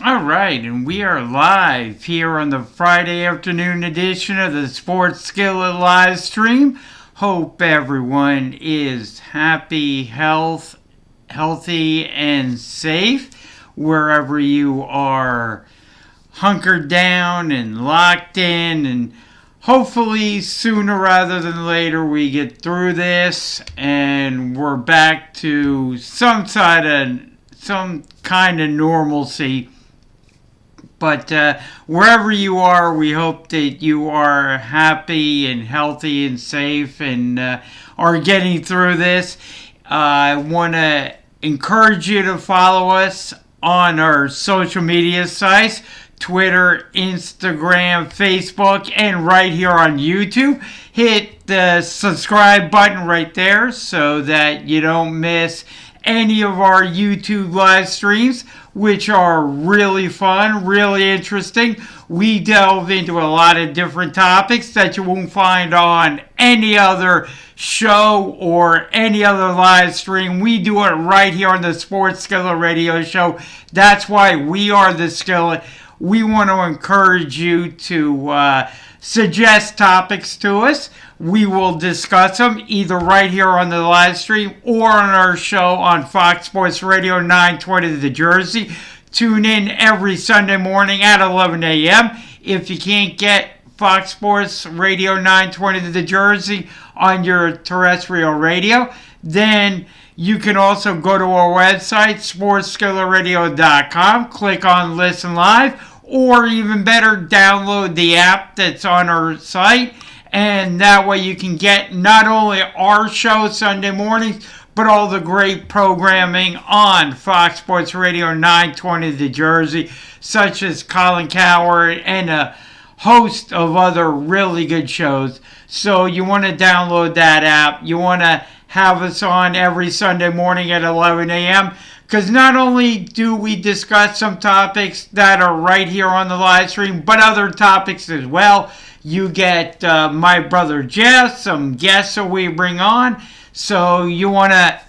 All right, and we are live here on the Friday afternoon edition of the Sports Skillet live stream. Hope everyone is healthy, and safe wherever you are hunkered down and locked in, and hopefully sooner rather than later we get through this and we're back to some kind of normalcy. But wherever you are, we hope that you are happy and healthy and safe and are getting through this. I want to encourage you to follow us on our social media sites: Twitter, Instagram, Facebook, and right here on YouTube. Hit the subscribe button right there so that you don't miss any of our YouTube live streams, which are really fun, really interesting. We delve into a lot of different topics that you won't find on any other show or any other live stream. We do it right here on the Sports Skillet Radio Show. That's why we are the Skillet. We want to encourage you to suggest topics to us. We will discuss them either right here on the live stream or on our show on Fox Sports Radio 920 The Jersey. Tune in every Sunday morning at 11 a.m. If you can't get Fox Sports Radio 920 The Jersey on your terrestrial radio, then you can also go to our website, sportsskilletradio.com, click on Listen Live, or even better, download the app that's on our site. And that way you can get not only our show Sunday mornings, but all the great programming on Fox Sports Radio 920 The Jersey, such as Colin Coward and a host of other really good shows. So you want to download that app. You want to have us on every Sunday morning at 11 a.m. Because not only do we discuss some topics that are right here on the live stream, but other topics as well. You get my brother Jeff, some guests that we bring on. So you want to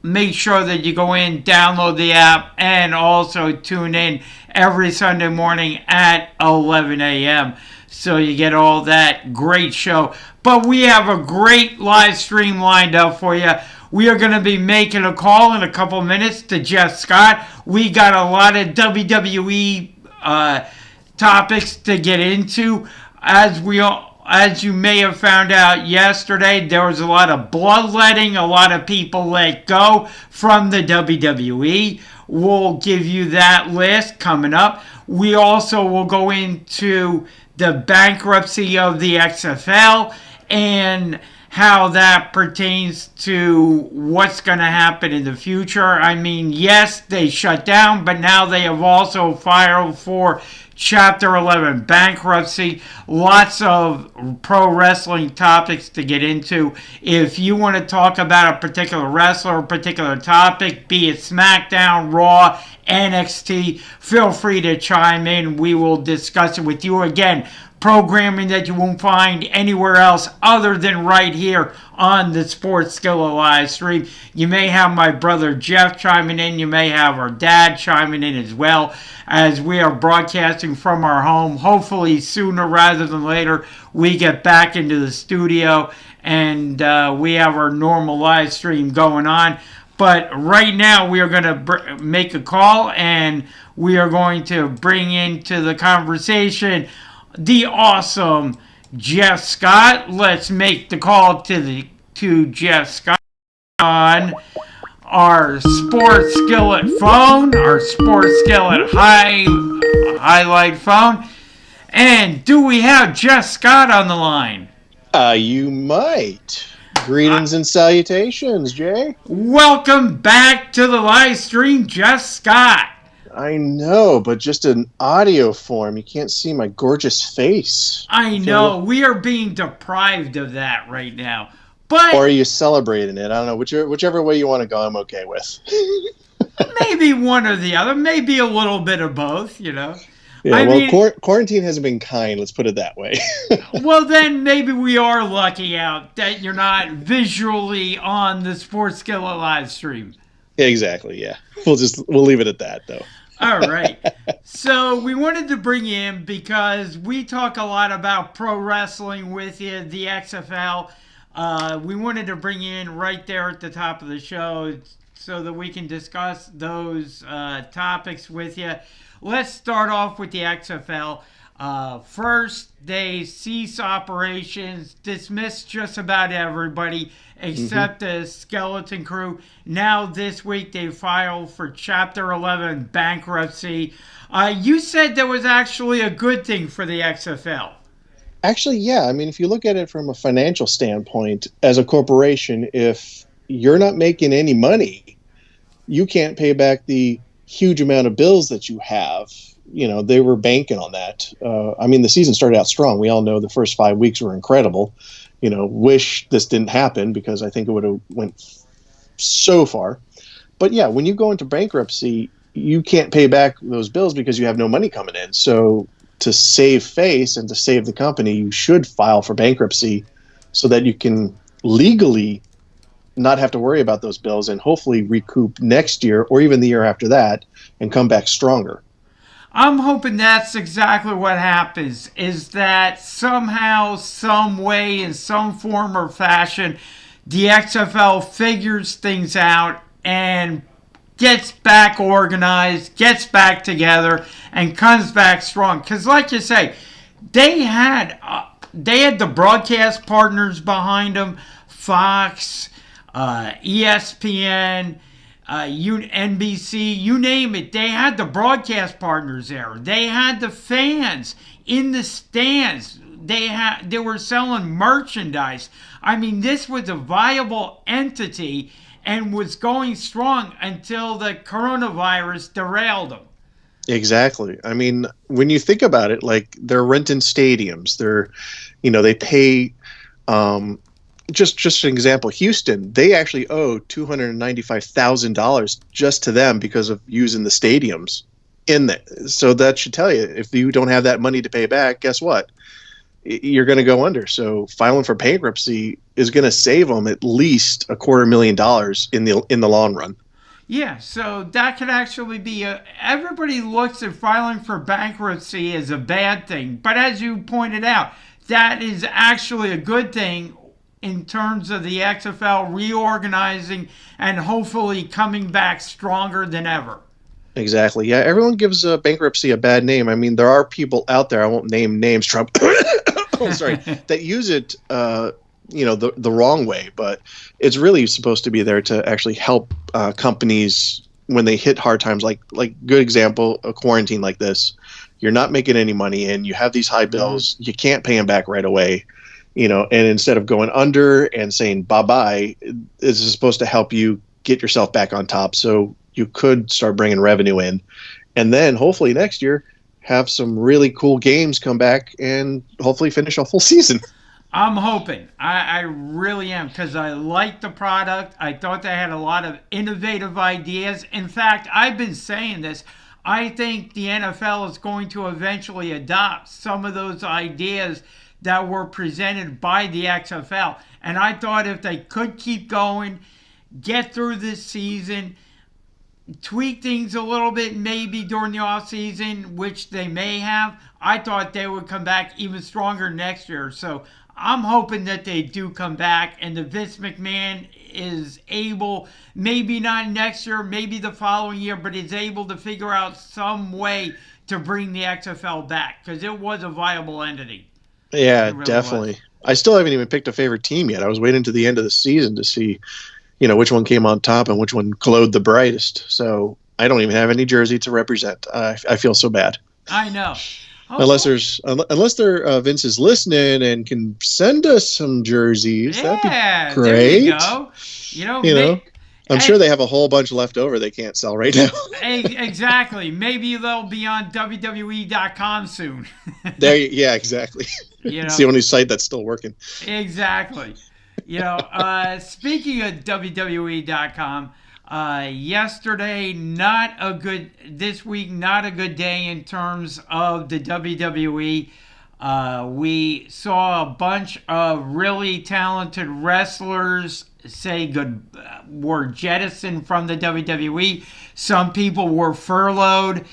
make sure that you go in, download the app, and also tune in every Sunday morning at 11 a.m. So you get all that great show. But we have a great live stream lined up for you. We are going to be making a call in a couple minutes to Jeff Scott. We got a lot of WWE topics to get into. As you may have found out yesterday, there was a lot of bloodletting, a lot of people let go from the WWE. We'll give you that list coming up. We also will go into the bankruptcy of the XFL and how that pertains to what's going to happen in the future. I mean, yes, they shut down, but now they have also filed for Chapter 11 bankruptcy. Lots of pro wrestling topics to get into. If you want to talk about a particular wrestler or particular topic, be it SmackDown, Raw, NXT, feel free to chime in. We will discuss it with you. Again, programming that you won't find anywhere else other than right here on the Sports Skillet live stream. You may have my brother Jeff chiming in. You may have our dad chiming in as well, as we are broadcasting from our home. Hopefully sooner rather than later we get back into the studio and we have our normal live stream going on. But right now we are going to make a call, and we are going to bring into the conversation the awesome Jeff Scott. Let's make the call to Jeff Scott on our Sports Skillet phone, our Sports Skillet highlight phone. And do we have Jeff Scott on the line? You might. Greetings and salutations, Jay. Welcome back to the live stream, Jeff Scott. I know, but just an audio form. You can't see my gorgeous face. I know. We are being deprived of that right now. But or are you celebrating it? I don't know. Whichever way you want to go, I'm okay with. Maybe one or the other. Maybe a little bit of both, you know. Yeah, quarantine hasn't been kind. Let's put it that way. Well, then maybe we are lucky out that you're not visually on the Sports Skillet live stream. Exactly, yeah. We'll leave it at that, though. All right. So we wanted to bring you in because we talk a lot about pro wrestling with you, the XFL. We wanted to bring you in right there at the top of the show so that we can discuss those topics with you. Let's start off with the XFL. First, they cease operations, dismiss just about everybody except the skeleton crew. Now, this week, they filed for Chapter 11 bankruptcy. You said that was actually a good thing for the XFL. Actually, yeah. I mean, if you look at it from a financial standpoint, as a corporation, if you're not making any money, you can't pay back the huge amount of bills that you have. You know, they were banking on that. I mean, the season started out strong. We all know the first 5 weeks were incredible. You know, wish this didn't happen because I think it would have went so far. But yeah, when you go into bankruptcy, you can't pay back those bills because you have no money coming in. So to save face and to save the company, you should file for bankruptcy so that you can legally not have to worry about those bills and hopefully recoup next year or even the year after that and come back stronger. I'm hoping that's exactly what happens, is that somehow, some way, in some form or fashion, the XFL figures things out and gets back organized, gets back together, and comes back strong. Because like you say, they had the broadcast partners behind them, Fox, ESPN, NBC, you name it. They had the broadcast partners there. They had the fans in the stands. They were selling merchandise. I mean, this was a viable entity and was going strong until the coronavirus derailed them. Exactly. I mean, when you think about it, like they're renting stadiums. They pay. Just an example, Houston, they actually owe $295,000 just to them because of using the stadiums in there. So that should tell you, if you don't have that money to pay back, guess what? You're going to go under. So filing for bankruptcy is going to save them at least $250,000 in the long run. Yeah, so that could actually be everybody looks at filing for bankruptcy as a bad thing, but as you pointed out, that is actually a good thing in terms of the XFL reorganizing and hopefully coming back stronger than ever. Exactly. Yeah, everyone gives bankruptcy a bad name. I mean, there are people out there, I won't name names, Trump, oh, sorry, that use it, the wrong way. But it's really supposed to be there to actually help companies when they hit hard times. Like good example, a quarantine like this. You're not making any money and you have these high bills. You can't pay them back right away. And instead of going under and saying bye-bye, this is supposed to help you get yourself back on top so you could start bringing revenue in. And then hopefully next year have some really cool games come back and hopefully finish a full season. I'm hoping. I really am, because I like the product. I thought they had a lot of innovative ideas. In fact, I've been saying this. I think the NFL is going to eventually adopt some of those ideas that were presented by the XFL. And I thought if they could keep going, get through this season, tweak things a little bit maybe during the off season, which they may have, I thought they would come back even stronger next year. So I'm hoping that they do come back and the Vince McMahon is able, maybe not next year, maybe the following year, but is able to figure out some way to bring the XFL back, because it was a viable entity. Yeah, really definitely. Was. I still haven't even picked a favorite team yet. I was waiting to the end of the season to see, which one came on top and which one glowed the brightest. So I don't even have any jersey to represent. I feel so bad. I know. Unless Vince is listening and can send us some jerseys, that'd be great. There you go. I'm sure they have a whole bunch left over they can't sell right now. Exactly. Maybe they'll be on WWE.com soon. Yeah, exactly. It's the only site that's still working. Exactly. Speaking of WWE.com, this week, not a good day in terms of the WWE. We saw a bunch of really talented wrestlers were jettisoned from the WWE. Some people were furloughed.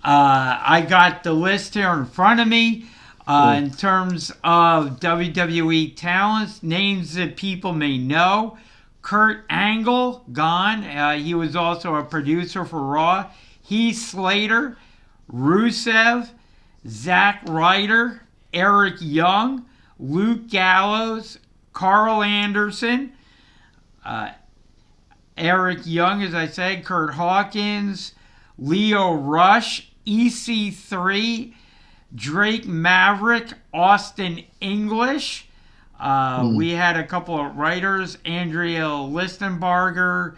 I got the list here in front of me. In terms of WWE talents, names that people may know. Kurt Angle, gone. He was also a producer for Raw. Heath Slater, Rusev, Zack Ryder, Eric Young, Luke Gallows, Carl Anderson, Eric Young, as I said, Kurt Hawkins, Leo Rush, EC3, Drake Maverick, Austin English. We had a couple of writers, Andrea Listenbarger,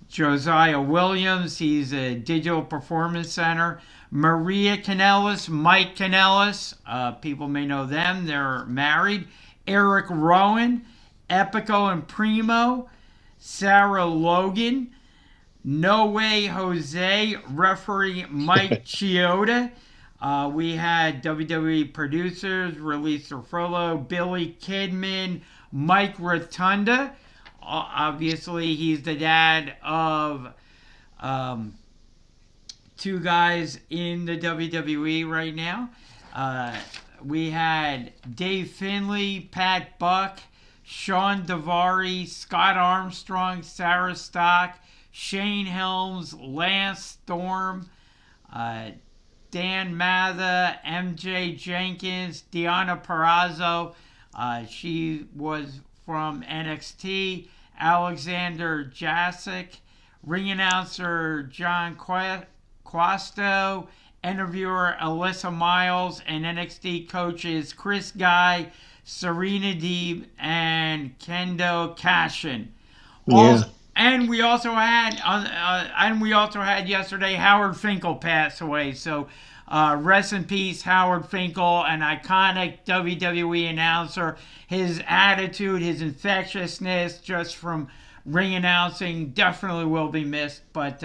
Josiah Williams, he's a digital performance center, Maria Kanellis, Mike Kanellis, people may know them, they're married, Eric Rowan, Epico and Primo, Sarah Logan, No Way Jose, referee Mike Chioda. We had WWE producers, Release Furlough, Billy Kidman, Mike Rotunda. Obviously, he's the dad of two guys in the WWE right now. We had Dave Finley, Pat Buck, Sean Davari, Scott Armstrong, Sarah Stock, Shane Helms, Lance Storm, Dan Matha, MJ Jenkins, Deanna Perrazzo. She was from NXT. Alexander Jasic, ring announcer John Quasto, interviewer Alyssa Miles, and NXT coaches Chris Guy, Serena Deeb, and Kendo Cashin. Yeah. And we also had yesterday Howard Finkel pass away. So rest in peace, Howard Finkel, an iconic WWE announcer. His attitude, his infectiousness, just from ring announcing, definitely will be missed. But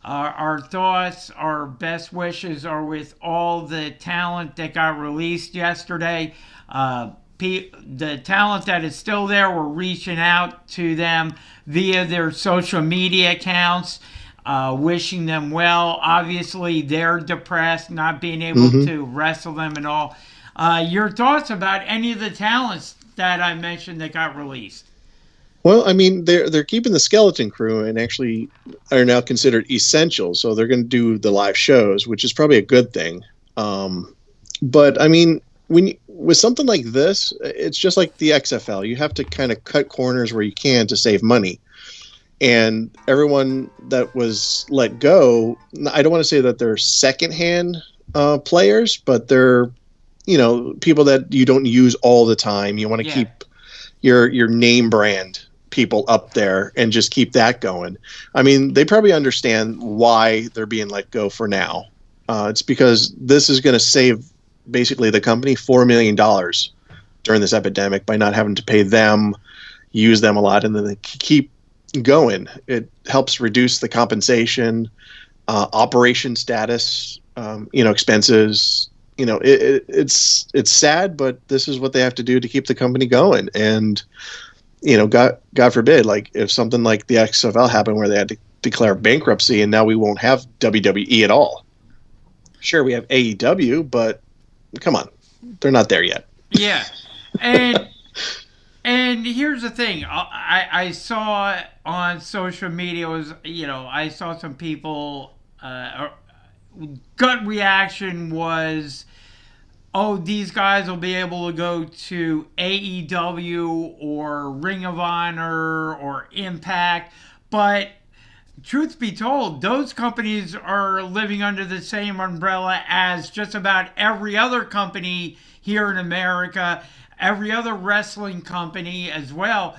our thoughts, our best wishes are with all the talent that got released yesterday. The talent that is still there, we're reaching out to them via their social media accounts, wishing them well. Obviously, they're depressed, not being able to wrestle them and all. Your thoughts about any of the talents that I mentioned that got released? Well, I mean, they're keeping the skeleton crew and actually are now considered essential. So they're going to do the live shows, which is probably a good thing. But I mean, with something like this, it's just like the XFL. You have to kind of cut corners where you can to save money. And everyone that was let go, I don't want to say that they're secondhand players, but they're, people that you don't use all the time. You want to keep your name brand people up there and just keep that going. I mean, they probably understand why they're being let go for now. It's because this is going to save basically the company $4 million during this epidemic by not having to pay them, use them a lot, and then they keep going. It helps reduce the compensation, operation status, expenses. It's sad, but this is what they have to do to keep the company going. And God forbid, like if something like the XFL happened where they had to declare bankruptcy and now we won't have WWE at all. Sure, we have AEW, but come on, they're not there yet. Yeah, and here's the thing. I saw on social media I saw some people gut reaction was, oh, these guys will be able to go to AEW or Ring of Honor or Impact. But truth be told, those companies are living under the same umbrella as just about every other company here in America, every other wrestling company as well,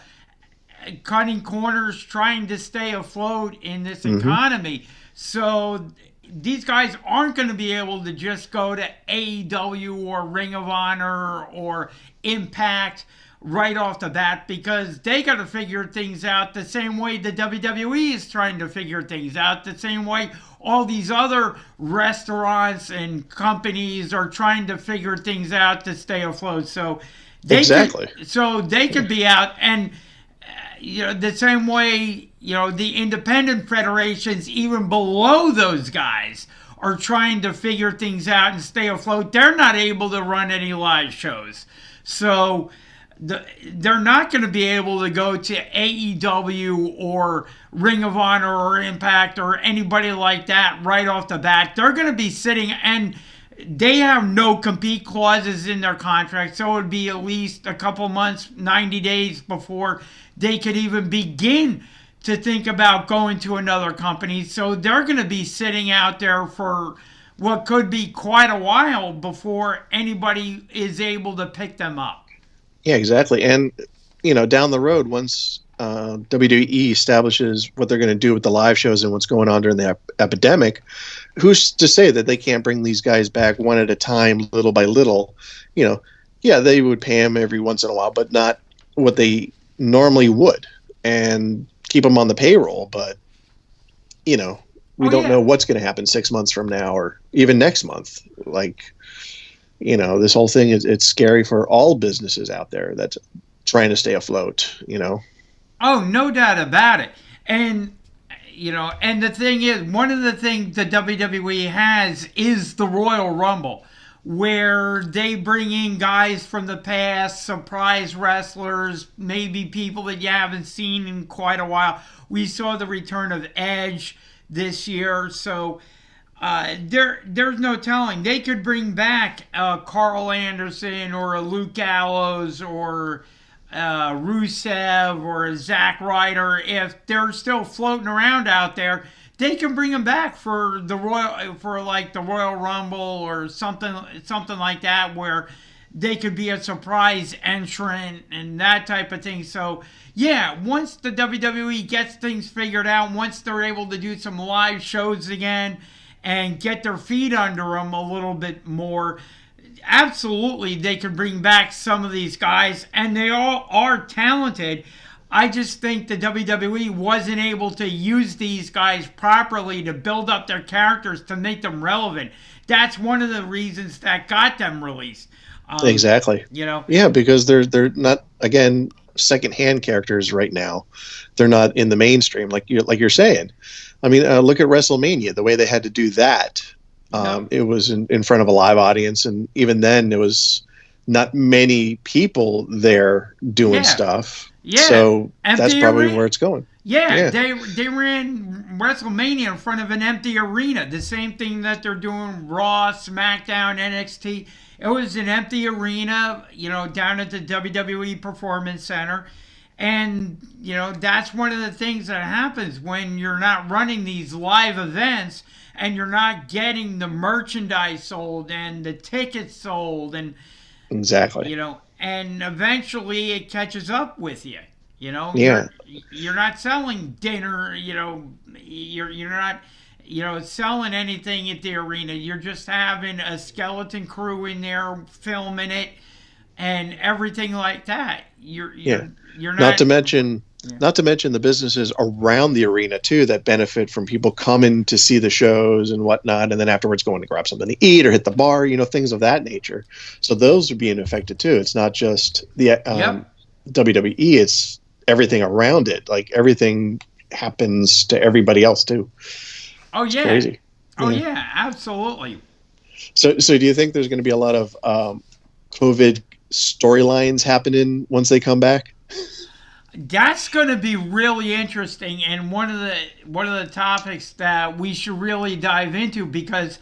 cutting corners, trying to stay afloat in this economy. So these guys aren't going to be able to just go to AEW or Ring of Honor or Impact right off the bat, because they got to figure things out the same way the WWE is trying to figure things out, the same way all these other restaurants and companies are trying to figure things out to stay afloat. So they could be out. And the same way, the independent federations, even below those guys, are trying to figure things out and stay afloat. They're not able to run any live shows. So they're not going to be able to go to AEW or Ring of Honor or Impact or anybody like that right off the bat. They're going to be sitting, and they have no compete clauses in their contract, so it would be at least a couple months, 90 days before they could even begin to think about going to another company. So they're going to be sitting out there for what could be quite a while before anybody is able to pick them up. Yeah, exactly. And, down the road, once WWE establishes what they're going to do with the live shows and what's going on during the epidemic, who's to say that they can't bring these guys back one at a time, little by little? Yeah, they would pay them every once in a while, but not what they normally would, and keep them on the payroll. But, we don't know what's going to happen 6 months from now or even next month. This whole thing it's scary for all businesses out there that's trying to stay afloat, Oh, no doubt about it. And, and the thing is, one of the things the WWE has is the Royal Rumble, where they bring in guys from the past, surprise wrestlers, maybe people that you haven't seen in quite a while. We saw the return of Edge this year, so there's no telling. They could bring back Carl Anderson or a Luke Gallows or Rusev or a Zack Ryder. If they're still floating around out there, they can bring them back for the Royal Rumble or something like that, where they could be a surprise entrant and that type of thing. So yeah, once the WWE gets things figured out, once they're able to do some live shows again and get their feet under them a little bit more, absolutely they could bring back some of these guys, and they all are talented. I just think the WWE wasn't able to use these guys properly to build up their characters to make them relevant. That's one of the reasons that got them released. Exactly. Yeah, because they're not, again, secondhand characters right now. They're not in the mainstream like you're saying. I mean, look at WrestleMania. The way they had to do that, it was in front of a live audience, and even then, there was not many people there doing stuff. Yeah, so that's probably where it's going. Yeah, they ran WrestleMania in front of an empty arena. The same thing that they're doing Raw, SmackDown, NXT. It was an empty arena, down at the WWE Performance Center. And, that's one of the things that happens when you're not running these live events and you're not getting the merchandise sold and the tickets sold. And exactly. And eventually it catches up with you. Yeah. You're not selling dinner, you're not, selling anything at the arena. You're just having a skeleton crew in there filming it and everything like that. You're not, not to mention the businesses around the arena too that benefit from people coming to see the shows and whatnot, and then afterwards going to grab something to eat or hit the bar, things of that nature. So those are being affected too. It's not just the WWE; it's everything around it. Like everything happens to everybody else too. Oh it's yeah, crazy. Oh yeah, absolutely. So do you think there's going to be a lot of COVID storylines happening once they come back? That's going to be really interesting, and one of the topics that we should really dive into, because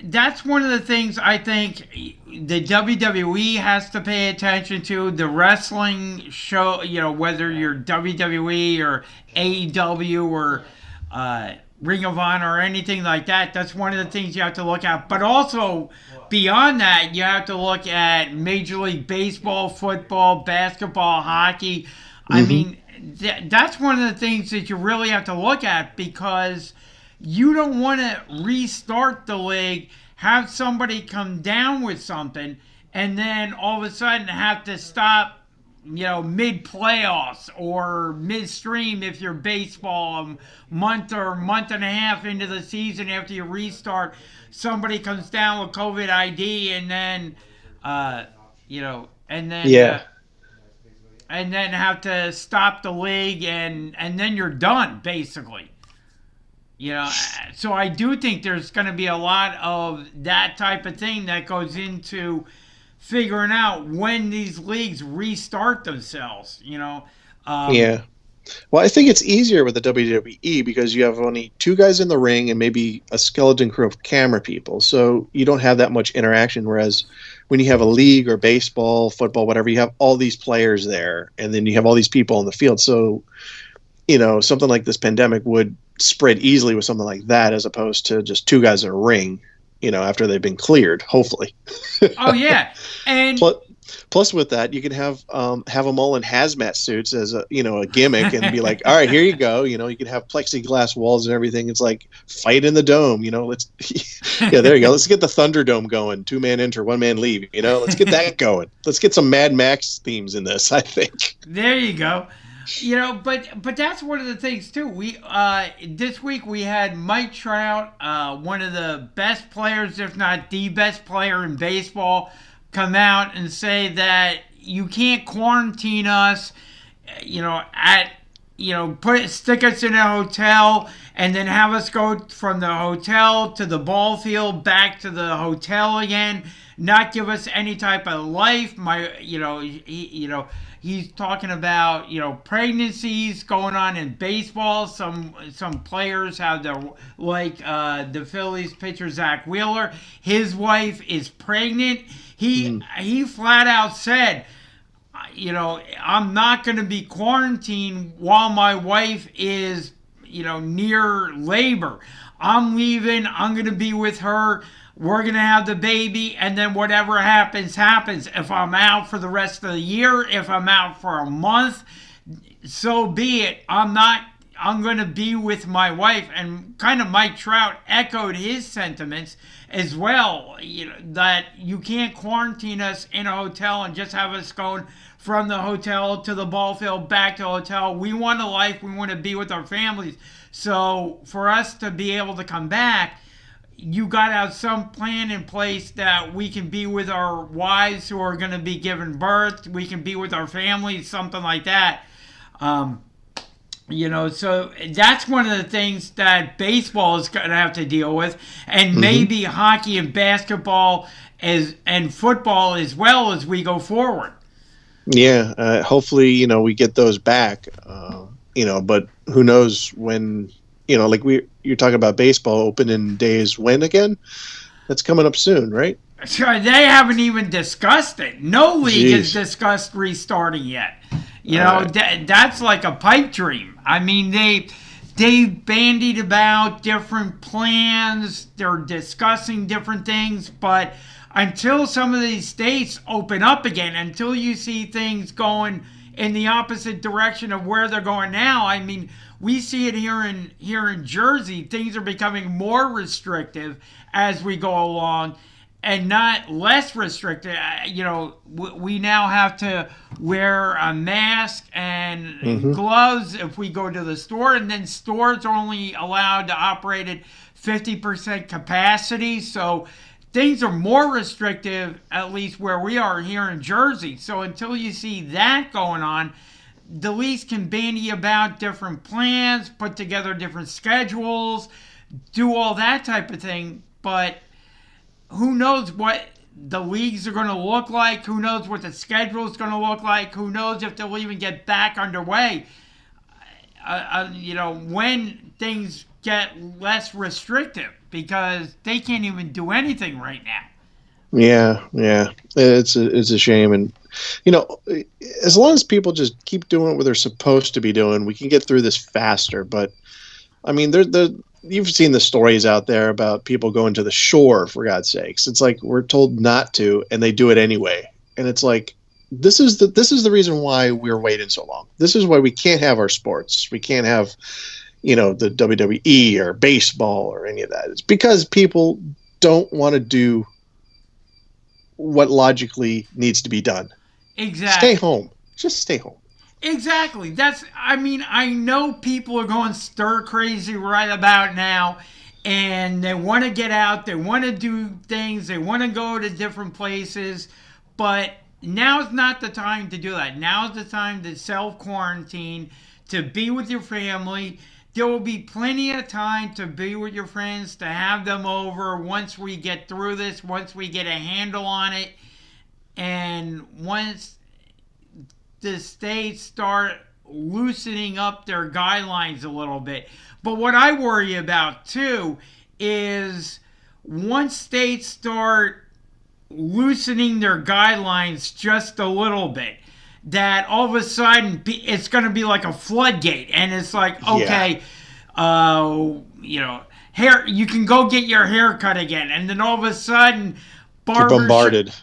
that's one of the things I think the WWE has to pay attention to. The wrestling show, whether you're WWE or AEW or Ring of Honor or anything like that, that's one of the things you have to look at. But also, beyond that, you have to look at Major League Baseball, football, basketball, hockey. I mean, that's one of the things that you really have to look at, because you don't want to restart the league, have somebody come down with something, and then all of a sudden have to stop, mid-playoffs or midstream if you're baseball, a month or month and a half into the season after you restart. Somebody comes down with COVID ID, and then, and then have to stop the league, and then you're done basically. So I do think there's going to be a lot of that type of thing that goes into figuring out when these leagues restart themselves. Yeah. Well, I think it's easier with the WWE because you have only two guys in the ring and maybe a skeleton crew of camera people. So you don't have that much interaction. Whereas when you have a league or baseball, football, whatever, you have all these players there and then you have all these people on the field. So, something like this pandemic would spread easily with something like that as opposed to just two guys in a ring, after they've been cleared, hopefully. Oh, yeah. And Plus, with that, you can have them all in hazmat suits as a gimmick and be like, all right, here you go. You can have plexiglass walls and everything. It's like fight in the dome. Let's there you go. Let's get the Thunderdome going. 2-man enter, 1-man leave. Let's get that going. Let's get some Mad Max themes in this. I think. There you go. But that's one of the things too. We this week we had Mike Trout, one of the best players, if not the best player in baseball, come out and say that you can't quarantine us, stick us in a hotel and then have us go from the hotel to the ball field back to the hotel again, not give us any type of life. He's talking about, pregnancies going on in baseball. Some players have the Phillies pitcher Zach Wheeler. His wife is pregnant. He flat out said, I'm not going to be quarantined while my wife is, near labor. I'm leaving. I'm going to be with her. We're going to have the baby, and then whatever happens, happens. If I'm out for the rest of the year, if I'm out for a month, so be it. I'm going to be with my wife. And kind of Mike Trout echoed his sentiments as well, that you can't quarantine us in a hotel and just have us going from the hotel to the ball field, back to the hotel. We want a life. We want to be with our families. So for us to be able to come back, you got to have some plan in place that we can be with our wives who are going to be giving birth. We can be with our families, something like that. So that's one of the things that baseball is going to have to deal with, and maybe hockey and basketball and football as well as we go forward. Yeah, hopefully, we get those back, but who knows when, you're talking about baseball opening days when again? That's coming up soon, right? Sure, they haven't even discussed it. No league has discussed restarting yet. That's like a pipe dream. I mean, they bandied about different plans. They're discussing different things, but until some of these states open up again, until you see things going in the opposite direction of where they're going now, I mean, we see it here in Jersey. Things are becoming more restrictive as we go along, and not less restricted. We now have to wear a mask and gloves if we go to the store, and then stores are only allowed to operate at 50% capacity. So things are more restrictive, at least where we are here in Jersey. So until you see that going on, the leagues can bandy about different plans, put together different schedules, do all that type of thing. But who knows what the leagues are going to look like? Who knows what the schedule is going to look like? Who knows if they'll even get back underway? When things get less restrictive, because they can't even do anything right now. Yeah, it's a shame, and as long as people just keep doing what they're supposed to be doing, we can get through this faster. But I mean, you've seen the stories out there about people going to the shore, for God's sakes. It's like we're told not to, and they do it anyway. And it's like this is the reason why we're waiting so long. This is why we can't have our sports. We can't have the WWE or baseball or any of that. It's because people don't want to do what logically needs to be done. Exactly. Stay home. Just stay home. Exactly. I know people are going stir crazy right about now, and they want to get out, they want to do things, they want to go to different places, but now's not the time to do that. Now's the time to self-quarantine, to be with your family. There will be plenty of time to be with your friends, to have them over once we get through this, once we get a handle on it, and once the states start loosening up their guidelines a little bit. But what I worry about too is once states start loosening their guidelines just a little bit, that all of a sudden it's going to be like a floodgate, and it's like, okay, hair, you can go get your hair cut again, and then all of a sudden, Bombarded.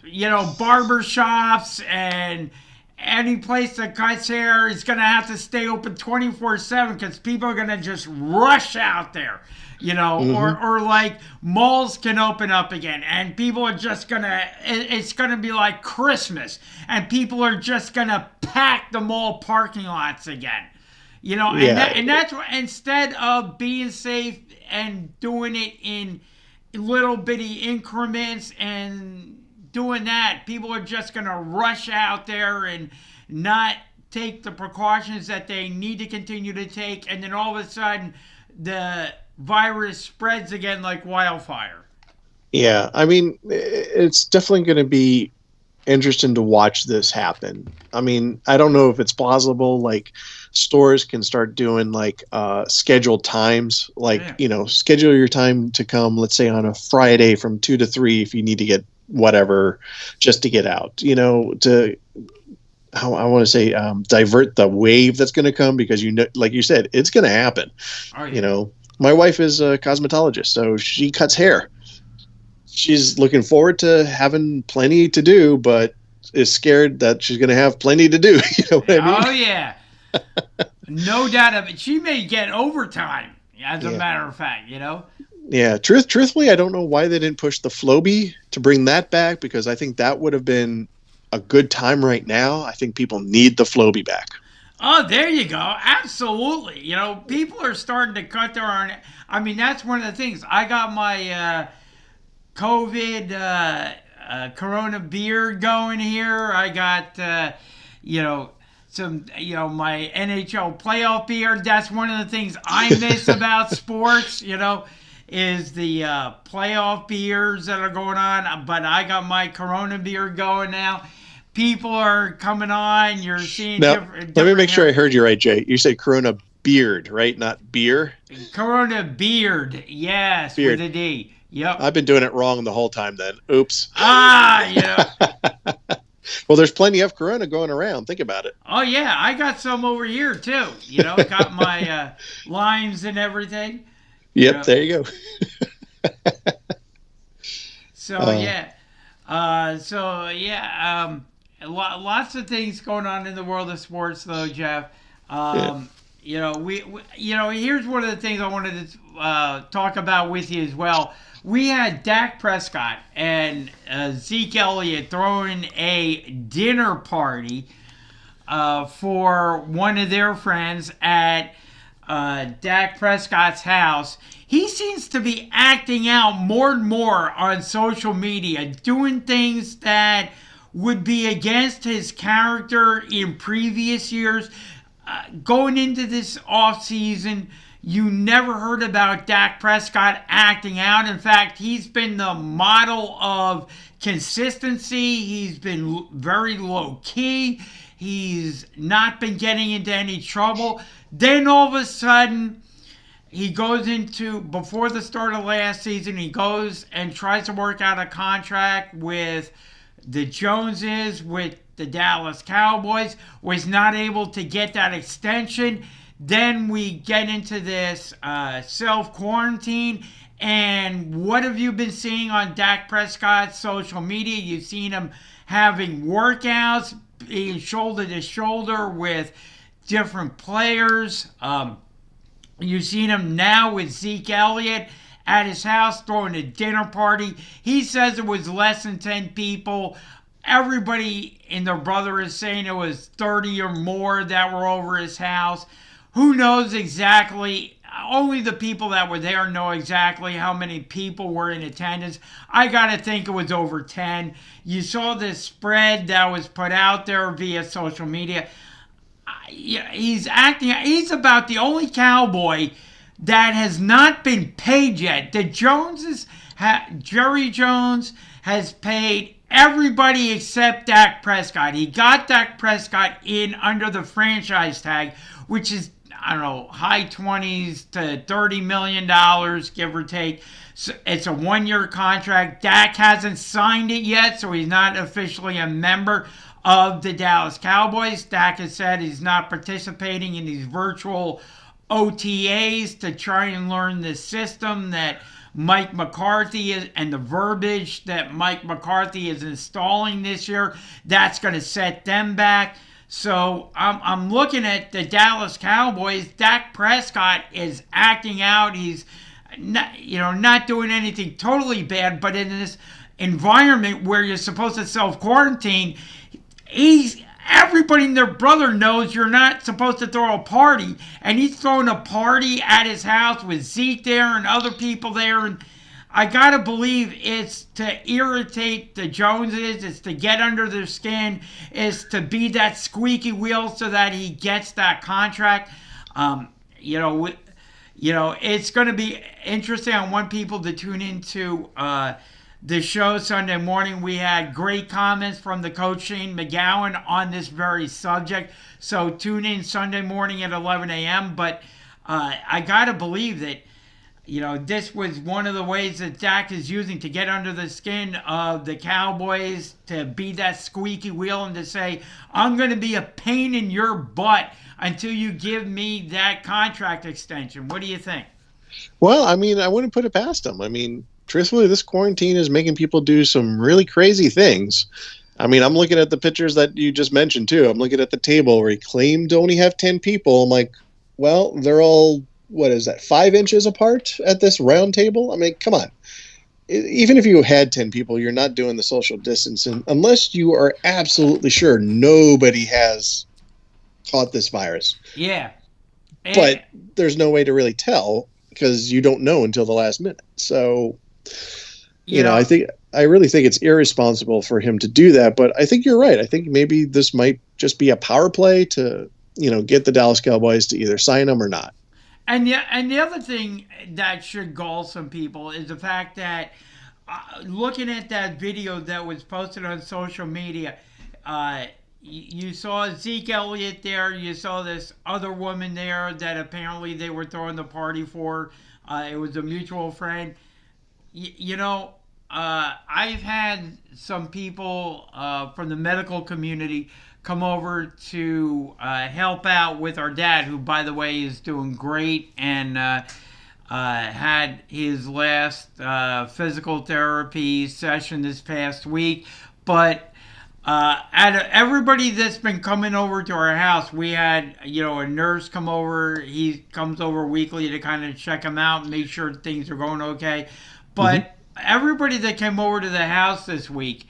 Barber shops and any place that cuts hair is going to have to stay open 24/7 because people are going to just rush out there. Or like malls can open up again and people are just gonna, it's gonna be like Christmas and people are just gonna pack the mall parking lots again. And that's what, instead of being safe and doing it in little bitty increments and doing that, people are just gonna rush out there and not take the precautions that they need to continue to take, and then all of a sudden the virus spreads again like wildfire. Yeah, I mean, it's definitely going to be interesting to watch this happen. I mean, I don't know if it's plausible, like stores can start doing like scheduled times, like, schedule your time to come, let's say on a Friday from 2 to 3 if you need to get whatever just to get out, to how I want to say divert the wave that's going to come, because like you said, it's going to happen. Oh, yeah. My wife is a cosmetologist, so she cuts hair. She's looking forward to having plenty to do, but is scared that she's going to have plenty to do. You know what I mean? Oh, yeah. No doubt of it. She may get overtime, as a matter of fact, Yeah, truthfully, I don't know why they didn't push the Floby to bring that back, because I think that would have been a good time right now. I think people need the Floby back. Oh, there you go. Absolutely. People are starting to cut their own. I mean, that's one of the things. I got my COVID Corona beard going here. I got, some, my NHL playoff beard. That's one of the things I miss about sports, is the playoff beards that are going on. But I got my Corona beard going now. People are coming on. You're seeing now, different. Let me make sure I heard you right, Jay. You said Corona beard, right? Not beer? Corona beard. Yes, beard. With a D. Yep. I've been doing it wrong the whole time then. Oops. Yeah. Well, there's plenty of Corona going around. Think about it. Oh, yeah. I got some over here, too. Got my limes and everything. Yep, there you go. Lots of things going on in the world of sports, though, Jeff. Here's one of the things I wanted to talk about with you as well. We had Dak Prescott and Zeke Elliott throwing a dinner party for one of their friends at Dak Prescott's house. He seems to be acting out more and more on social media, doing things that would be against his character in previous years. Going into this offseason, you never heard about Dak Prescott acting out. In fact, he's been the model of consistency. He's been very low-key. He's not been getting into any trouble. Then all of a sudden, he goes into, before the start of last season, he goes and tries to work out a contract with the Joneses, with the Dallas Cowboys, was not able to get that extension. Then we get into this self-quarantine. And what have you been seeing on Dak Prescott's social media? You've seen him having workouts, being shoulder to shoulder with different players. You've seen him now with Zeke Elliott at his house throwing a dinner party. He says it was less than 10 people. Everybody and their brother is saying it was 30 or more that were over his house. Who knows exactly? only the people that were there know exactly how many people were in attendance. I got to think it was over 10. You saw this spread that was put out there via social media. He's acting, he's about the only Cowboy that has not been paid yet. The Joneses, Jerry Jones has paid everybody except Dak Prescott. He got Dak Prescott in under the franchise tag, which is, I don't know, high 20s to $30 million, give or take. So it's a 1-year contract. Dak hasn't signed it yet, so he's not officially a member of the Dallas Cowboys. Dak has said he's not participating in these virtual OTAs to try and learn the system that Mike McCarthy is, and the verbiage that Mike McCarthy is installing this year. That's going to set them back. So I'm looking at the Dallas Cowboys. Dak Prescott is acting out. He's not doing anything totally bad, but in this environment where you're supposed to self-quarantine, everybody and their brother knows you're not supposed to throw a party, and he's throwing a party at his house with Zeke there and other people there, and I gotta believe it's to irritate the Joneses, it's to get under their skin, it's to be that squeaky wheel so that he gets that contract. It's going to be interesting. I want people to tune into the show Sunday morning. We had great comments from the coach Shane McGowan on this very subject. So tune in Sunday morning at 11 a.m. But I got to believe that, this was one of the ways that Dak is using to get under the skin of the Cowboys, to be that squeaky wheel and to say, I'm going to be a pain in your butt until you give me that contract extension. What do you think? Well, I mean, I wouldn't put it past him. I mean, truthfully, this quarantine is making people do some really crazy things. I mean, I'm looking at the pictures that you just mentioned, too. I'm looking at the table where he claimed to only have 10 people. I'm like, well, they're all, 5 inches apart at this round table? I mean, come on. Even if you had 10 people, you're not doing the social distancing unless you are absolutely sure nobody has caught this virus. Yeah. But there's no way to really tell because you don't know until the last minute. So, I really think it's irresponsible for him to do that. But I think you're right. I think maybe this might just be a power play to, get the Dallas Cowboys to either sign him or not. And the other thing that should gall some people is the fact that looking at that video that was posted on social media, you saw Zeke Elliott there. You saw this other woman there that apparently they were throwing the party for. It was a mutual friend. I've had some people from the medical community come over to help out with our dad, who, by the way, is doing great and had his last physical therapy session this past week. But out of everybody that's been coming over to our house, we had, a nurse come over. He comes over weekly to kind of check him out and make sure things are going okay. But everybody that came over to the house this week,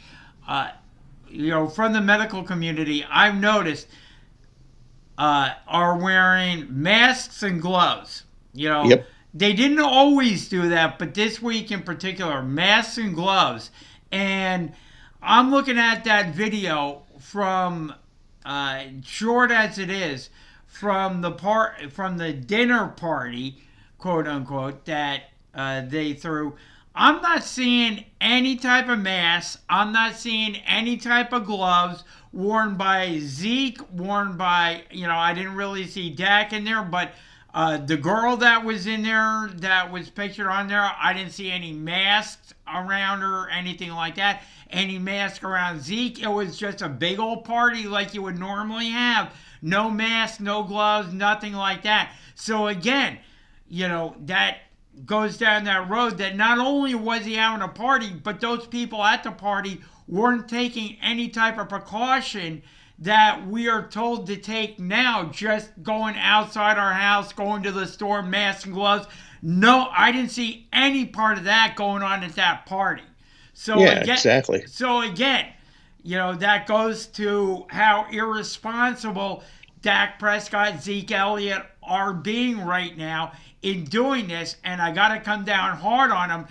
from the medical community, I've noticed are wearing masks and gloves. Yep. They didn't always do that, but this week in particular, masks and gloves. And I'm looking at that video from, short as it is, from the dinner party, quote unquote, that they threw. I'm not seeing any type of mask. I'm not seeing any type of gloves worn by Zeke, worn by, I didn't really see Dak in there, but the girl that was in there, that was pictured on there, I didn't see any masks around her or anything like that. Any mask around Zeke. It was just a big old party like you would normally have. No mask, no gloves, nothing like that. So again, that goes down that road that not only was he having a party, but those people at the party weren't taking any type of precaution that we are told to take now, just going outside our house, going to the store, masks and gloves. No, I didn't see any part of that going on at that party. So yeah, exactly. So again, that goes to how irresponsible Dak Prescott, Zeke Elliott are being right now in doing this, and I got to come down hard on him.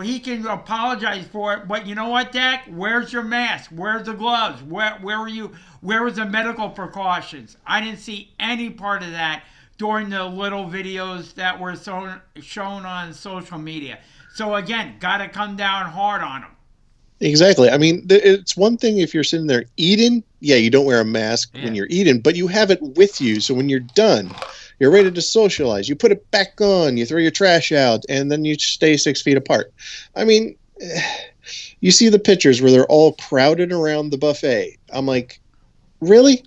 He can apologize for it, but you know what, Dak? Where's your mask? Where's the gloves? Where were you? Where was the medical precautions? I didn't see any part of that during the little videos that were shown on social media. So again, got to come down hard on him. Exactly. I mean, it's one thing if you're sitting there eating. Yeah, you don't wear a mask when you're eating, but you have it with you. So when you're done, you're ready to socialize. You put it back on, you throw your trash out, and then you stay 6 feet apart. I mean, you see the pictures where they're all crowded around the buffet. I'm like, really?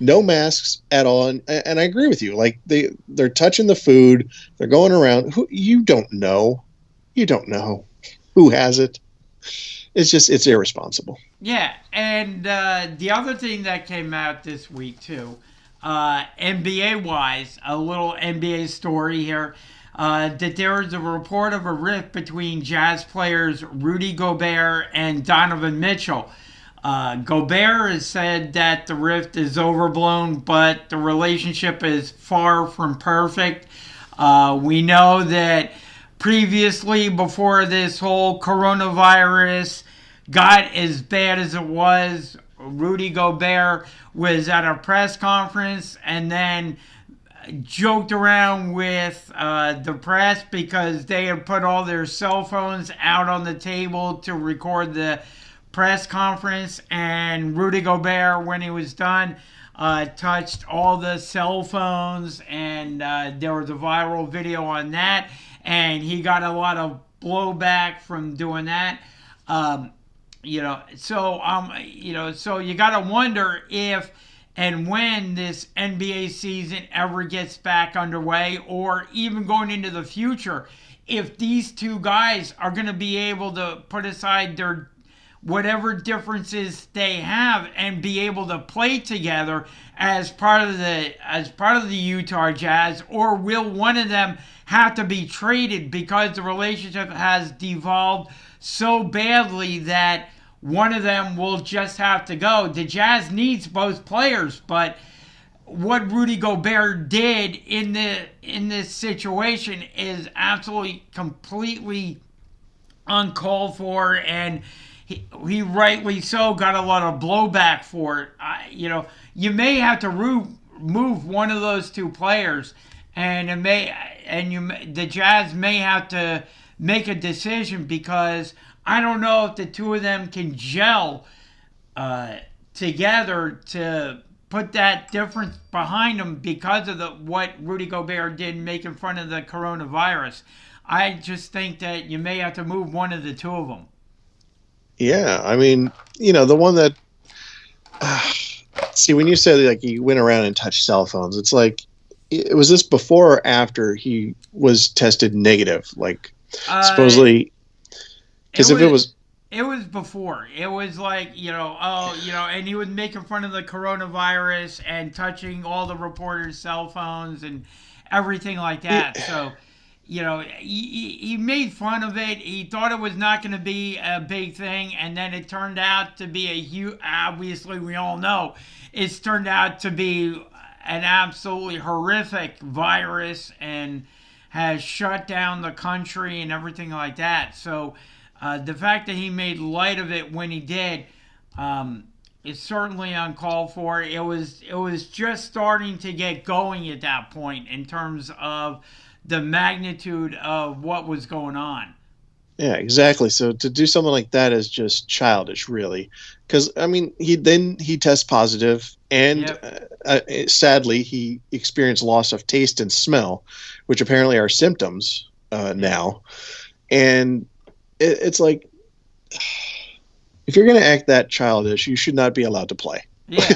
No masks at all. And I agree with you. Like, they're touching the food. They're going around. You don't know. You don't know who has it. It's irresponsible. Yeah, and the other thing that came out this week too, NBA-wise, a little NBA story here, that there is a report of a rift between Jazz players Rudy Gobert and Donovan Mitchell. Gobert has said that the rift is overblown, but the relationship is far from perfect. We know that previously, before this whole coronavirus got as bad as it was, Rudy Gobert was at a press conference and then joked around with the press because they had put all their cell phones out on the table to record the press conference, and Rudy Gobert, when he was done, touched all the cell phones, and there was a viral video on that, and he got a lot of blowback from doing that. So you got to wonder if and when this NBA season ever gets back underway, or even going into the future, if these two guys are going to be able to put aside their whatever differences they have and be able to play together as part of the Utah Jazz, or will one of them have to be traded because the relationship has devolved so badly that one of them will just have to go? The Jazz needs both players, but what Rudy Gobert did in this situation is absolutely completely uncalled for, and he rightly so got a lot of blowback for it. You may have to move one of those two players, and the Jazz may have to make a decision, because I don't know if the two of them can gel together to put that difference behind them because of what Rudy Gobert did making fun of the coronavirus. I just think that you may have to move one of the two of them. Yeah, I mean, the one that see, when you said like he went around and touched cell phones, it's like, was this before or after he was tested negative? Like, supposedly, because if it was. It was before. It was like, and he was making fun of the coronavirus and touching all the reporters' cell phones and everything like that. So, he made fun of it. He thought it was not going to be a big thing, and then it turned out to be a huge, obviously we all know, it's turned out to be an absolutely horrific virus and has shut down the country and everything like that. So, the fact that he made light of it when he did is certainly uncalled for. It was just starting to get going at that point in terms of the magnitude of what was going on. Yeah, exactly. So to do something like that is just childish, really. Because, I mean, he tests positive, and sadly, he experienced loss of taste and smell, which apparently are symptoms now. And it's like, if you're going to act that childish, you should not be allowed to play. Yeah.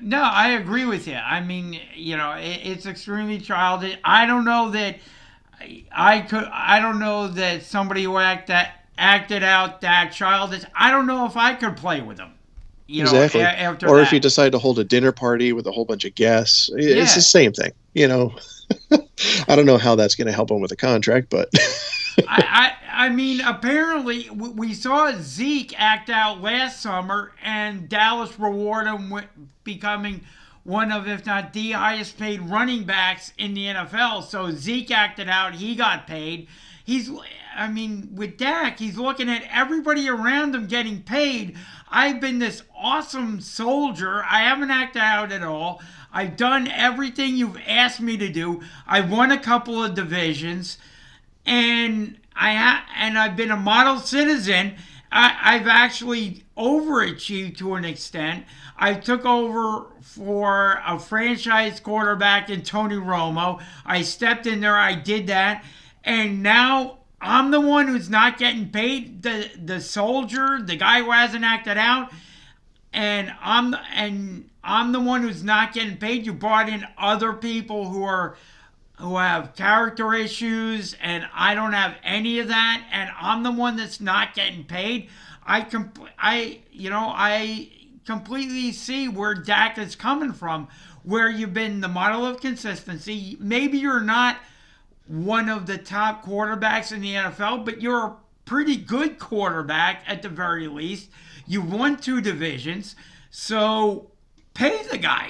No, I agree with you. I mean, it's extremely childish. I don't know that somebody who acted out that childish, I don't know if I could play with them. Exactly. After or that. If you decide to hold a dinner party with a whole bunch of guests, it's the same thing. I don't know how that's going to help him with a contract, but I mean, apparently we saw Zeke act out last summer, and Dallas rewarded him with becoming one of, if not the highest paid running backs in the NFL. So Zeke acted out. He got paid. With Dak, he's looking at everybody around him getting paid. I've been this awesome soldier. I haven't acted out at all. I've done everything you've asked me to do. I won a couple of divisions, and I've been a model citizen. I've actually overachieved to an extent. I took over for a franchise quarterback in Tony Romo. I stepped in there. I did that. And now I'm the one who's not getting paid, the soldier, the guy who hasn't acted out. And I'm the one who's not getting paid. You brought in other people who have character issues, and I don't have any of that, and I'm the one that's not getting paid. I completely see where Dak is coming from, where you've been the model of consistency. Maybe you're not one of the top quarterbacks in the NFL, but you're a pretty good quarterback at the very least. You won 2 divisions, so pay the guy,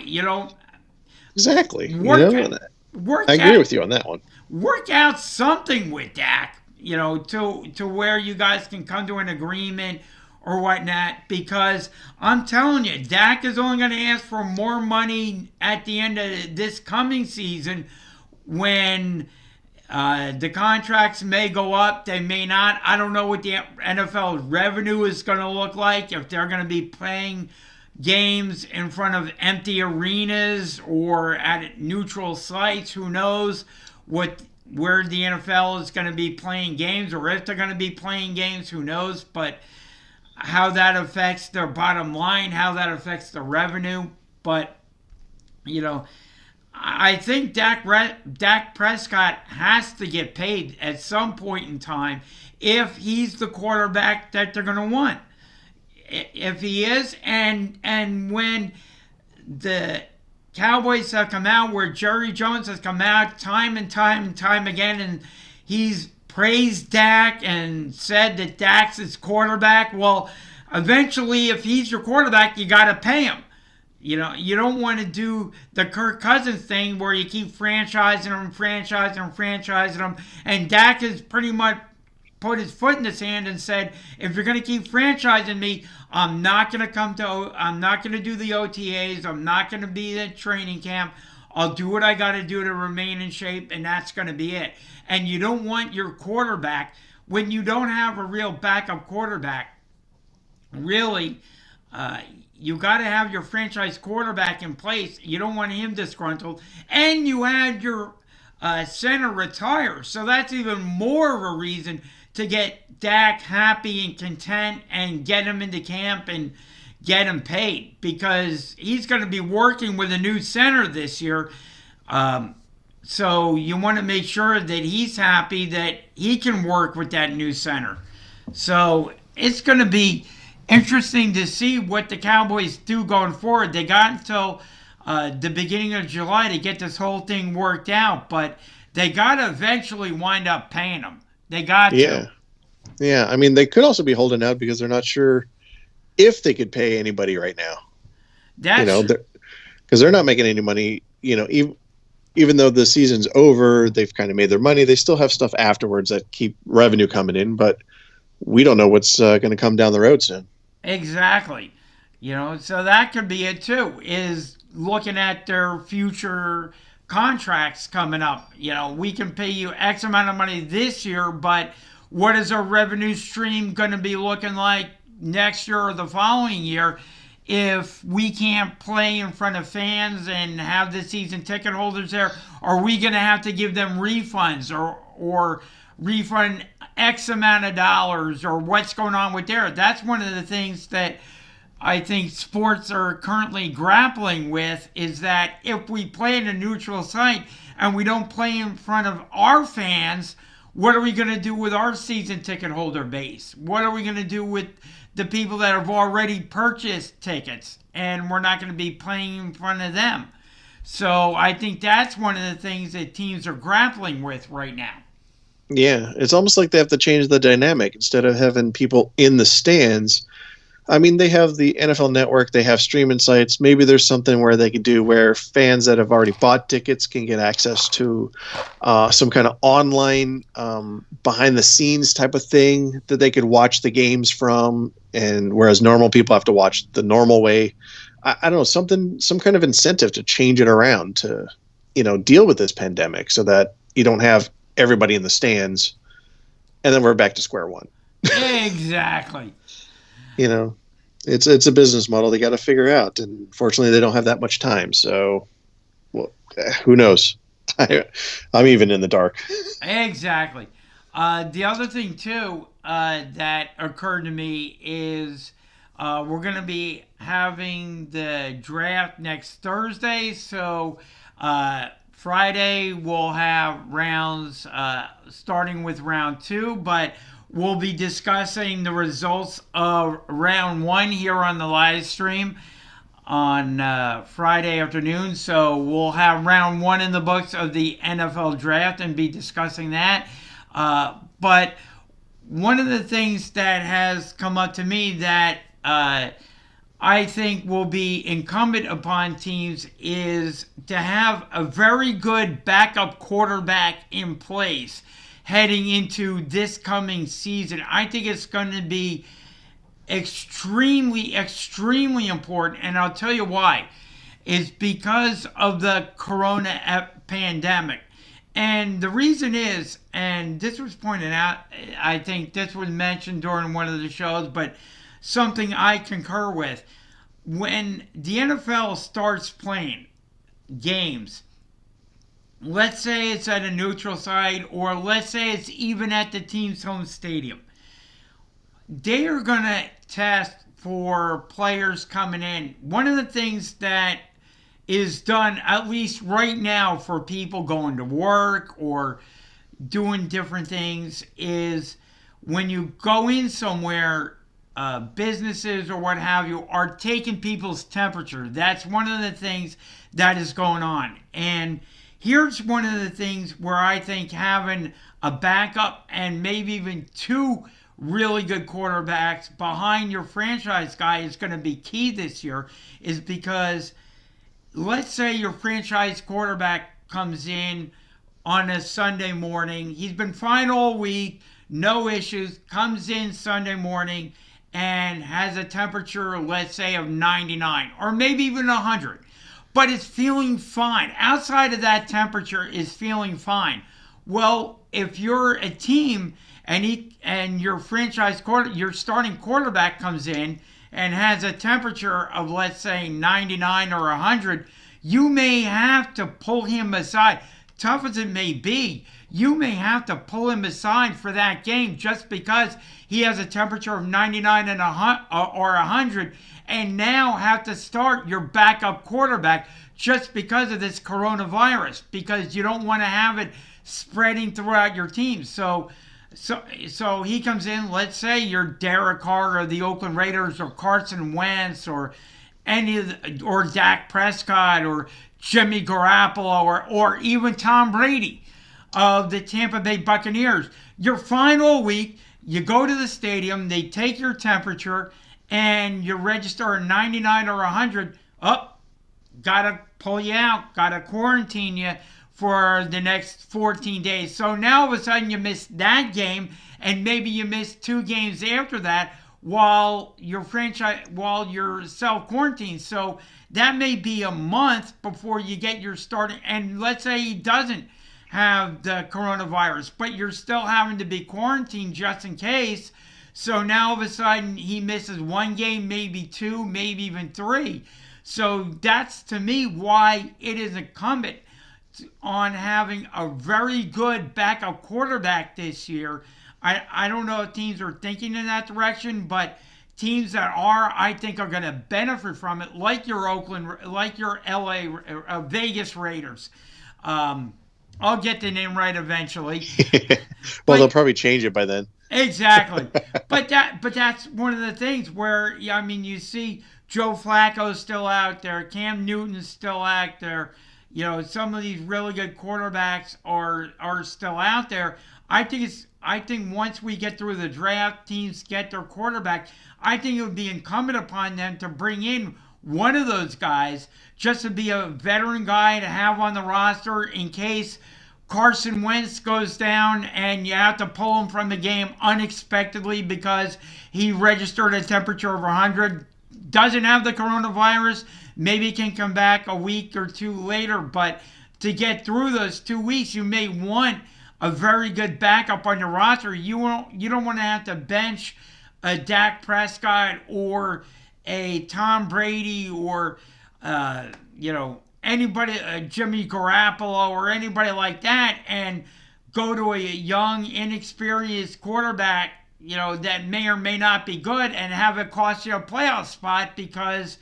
Exactly. I agree with you on that one. Work out something with Dak, to where you guys can come to an agreement or whatnot, because I'm telling you, Dak is only going to ask for more money at the end of this coming season when the contracts may go up, they may not. I don't know what the NFL revenue is going to look like, if they're going to be playing games in front of empty arenas or at neutral sites. Who knows where the NFL is going to be playing games, or if they're going to be playing games, who knows. But how that affects their bottom line, how that affects the revenue. But, I think Dak Prescott has to get paid at some point in time if he's the quarterback that they're going to want. If he is, and when the Cowboys have come out, where Jerry Jones has come out time and time again, and he's praised Dak and said that Dak's his quarterback. Well, eventually, if he's your quarterback, you got to pay him. You don't want to do the Kirk Cousins thing where you keep franchising him. And Dak has pretty much put his foot in his hand and said, if you're going to keep franchising me, I'm not going to do the OTAs. I'm not going to be at training camp. I'll do what I got to do to remain in shape, and that's going to be it. And you don't want your quarterback, when you don't have a real backup quarterback, really, you got to have your franchise quarterback in place. You don't want him disgruntled. And you had your center retire. So that's even more of a reason to get Dak happy and content and get him into camp and get him paid, because he's going to be working with a new center this year. So you want to make sure that he's happy that he can work with that new center. So it's going to be interesting to see what the Cowboys do going forward. They got until the beginning of July to get this whole thing worked out, but they got to eventually wind up paying him. They got to. Yeah, I mean, they could also be holding out because they're not sure if they could pay anybody right now. Because they're not making any money. Even though the season's over, they've kind of made their money. They still have stuff afterwards that keep revenue coming in, but we don't know what's going to come down the road soon. Exactly. So that could be it too, is looking at their future contracts coming up. We can pay you X amount of money this year, but what is our revenue stream going to be looking like next year or the following year if we can't play in front of fans and have the season ticket holders there? Are we going to have to give them refunds or refund X amount of dollars, or what's going on with there? That's one of the things that I think sports are currently grappling with, is that if we play in a neutral site and we don't play in front of our fans, what are we going to do with our season ticket holder base? What are we going to do with the people that have already purchased tickets and we're not going to be playing in front of them? So I think that's one of the things that teams are grappling with right now. Yeah, it's almost like they have to change the dynamic. Instead of having people in the stands, I mean, they have the NFL Network, they have streaming sites. Maybe there's something where they could do where fans that have already bought tickets can get access to some kind of online behind the scenes type of thing that they could watch the games from, and whereas normal people have to watch the normal way. I don't know, some kind of incentive to change it around to, deal with this pandemic so that you don't have everybody in the stands, and then we're back to square one. Exactly. It's a business model they got to figure out, and fortunately they don't have that much time, so who knows. I'm even in the dark. Exactly. The other thing too that occurred to me is we're going to be having the draft next Thursday, so Friday we'll have rounds starting with round 2, but we'll be discussing the results of round 1 here on the live stream on Friday afternoon. So we'll have round 1 in the books of the NFL draft and be discussing that. But one of the things that has come up to me that I think will be incumbent upon teams is to have a very good backup quarterback in place heading into this coming season. I think it's going to be extremely, extremely important, and I'll tell you why. It's because of the corona pandemic. And the reason is, and this was pointed out, I think this was mentioned during one of the shows, but something I concur with. When the NFL starts playing games, let's say it's at a neutral site, or let's say it's even at the team's home stadium, they are going to test for players coming in. One of the things that is done, at least right now, for people going to work or doing different things, is when you go in somewhere, businesses or what have you are taking people's temperature. That's one of the things that is going on. And here's one of the things where I think having a backup and maybe even 2 really good quarterbacks behind your franchise guy is going to be key this year, is because let's say your franchise quarterback comes in on a Sunday morning. He's been fine all week, no issues, comes in Sunday morning and has a temperature, let's say, of 99 or maybe even 100, but is feeling fine. Outside of that temperature is feeling fine. Well, if you're a team and your your starting quarterback comes in and has a temperature of, let's say, 99 or 100, you may have to pull him aside. Tough as it may be, you may have to pull him aside for that game just because he has a temperature of 99 and or 100, and now have to start your backup quarterback just because of this coronavirus, because you don't want to have it spreading throughout your team. So he comes in, let's say you're Derek Carr or the Oakland Raiders or Carson Wentz or or Dak Prescott or Jimmy Garoppolo or even Tom Brady of the Tampa Bay Buccaneers. Your final week, you go to the stadium, they take your temperature, and you register a 99 or 100. Gotta pull you out, gotta quarantine you for the next 14 days. So now all of a sudden you miss that game, and maybe you miss 2 games after that while you're self-quarantined. So that may be a month before you get your starting. And let's say he doesn't have the coronavirus, but you're still having to be quarantined just in case. So now all of a sudden he misses 1 game, maybe 2, maybe even 3. So that's, to me, why it is incumbent on having a very good backup quarterback this year. I don't know if teams are thinking in that direction, but teams that are, I think, are going to benefit from it, like your Oakland, like your LA, Vegas Raiders. I'll get the name right eventually. Well, they'll probably change it by then. Exactly. But that's one of the things where, you see Joe Flacco's still out there, Cam Newton's still out there. some of these really good quarterbacks are still out there. I think once we get through the draft, teams get their quarterback. I think it would be incumbent upon them to bring in one of those guys just to be a veteran guy to have on the roster in case Carson Wentz goes down and you have to pull him from the game unexpectedly because he registered a temperature of 100, doesn't have the coronavirus, maybe can come back a week or two later. But to get through those 2 weeks, you may want a very good backup on your roster. You don't want to have to bench a Dak Prescott or a Tom Brady or anybody, Jimmy Garoppolo or anybody like that, and go to a young, inexperienced quarterback, that may or may not be good, and have it cost you a playoff spot because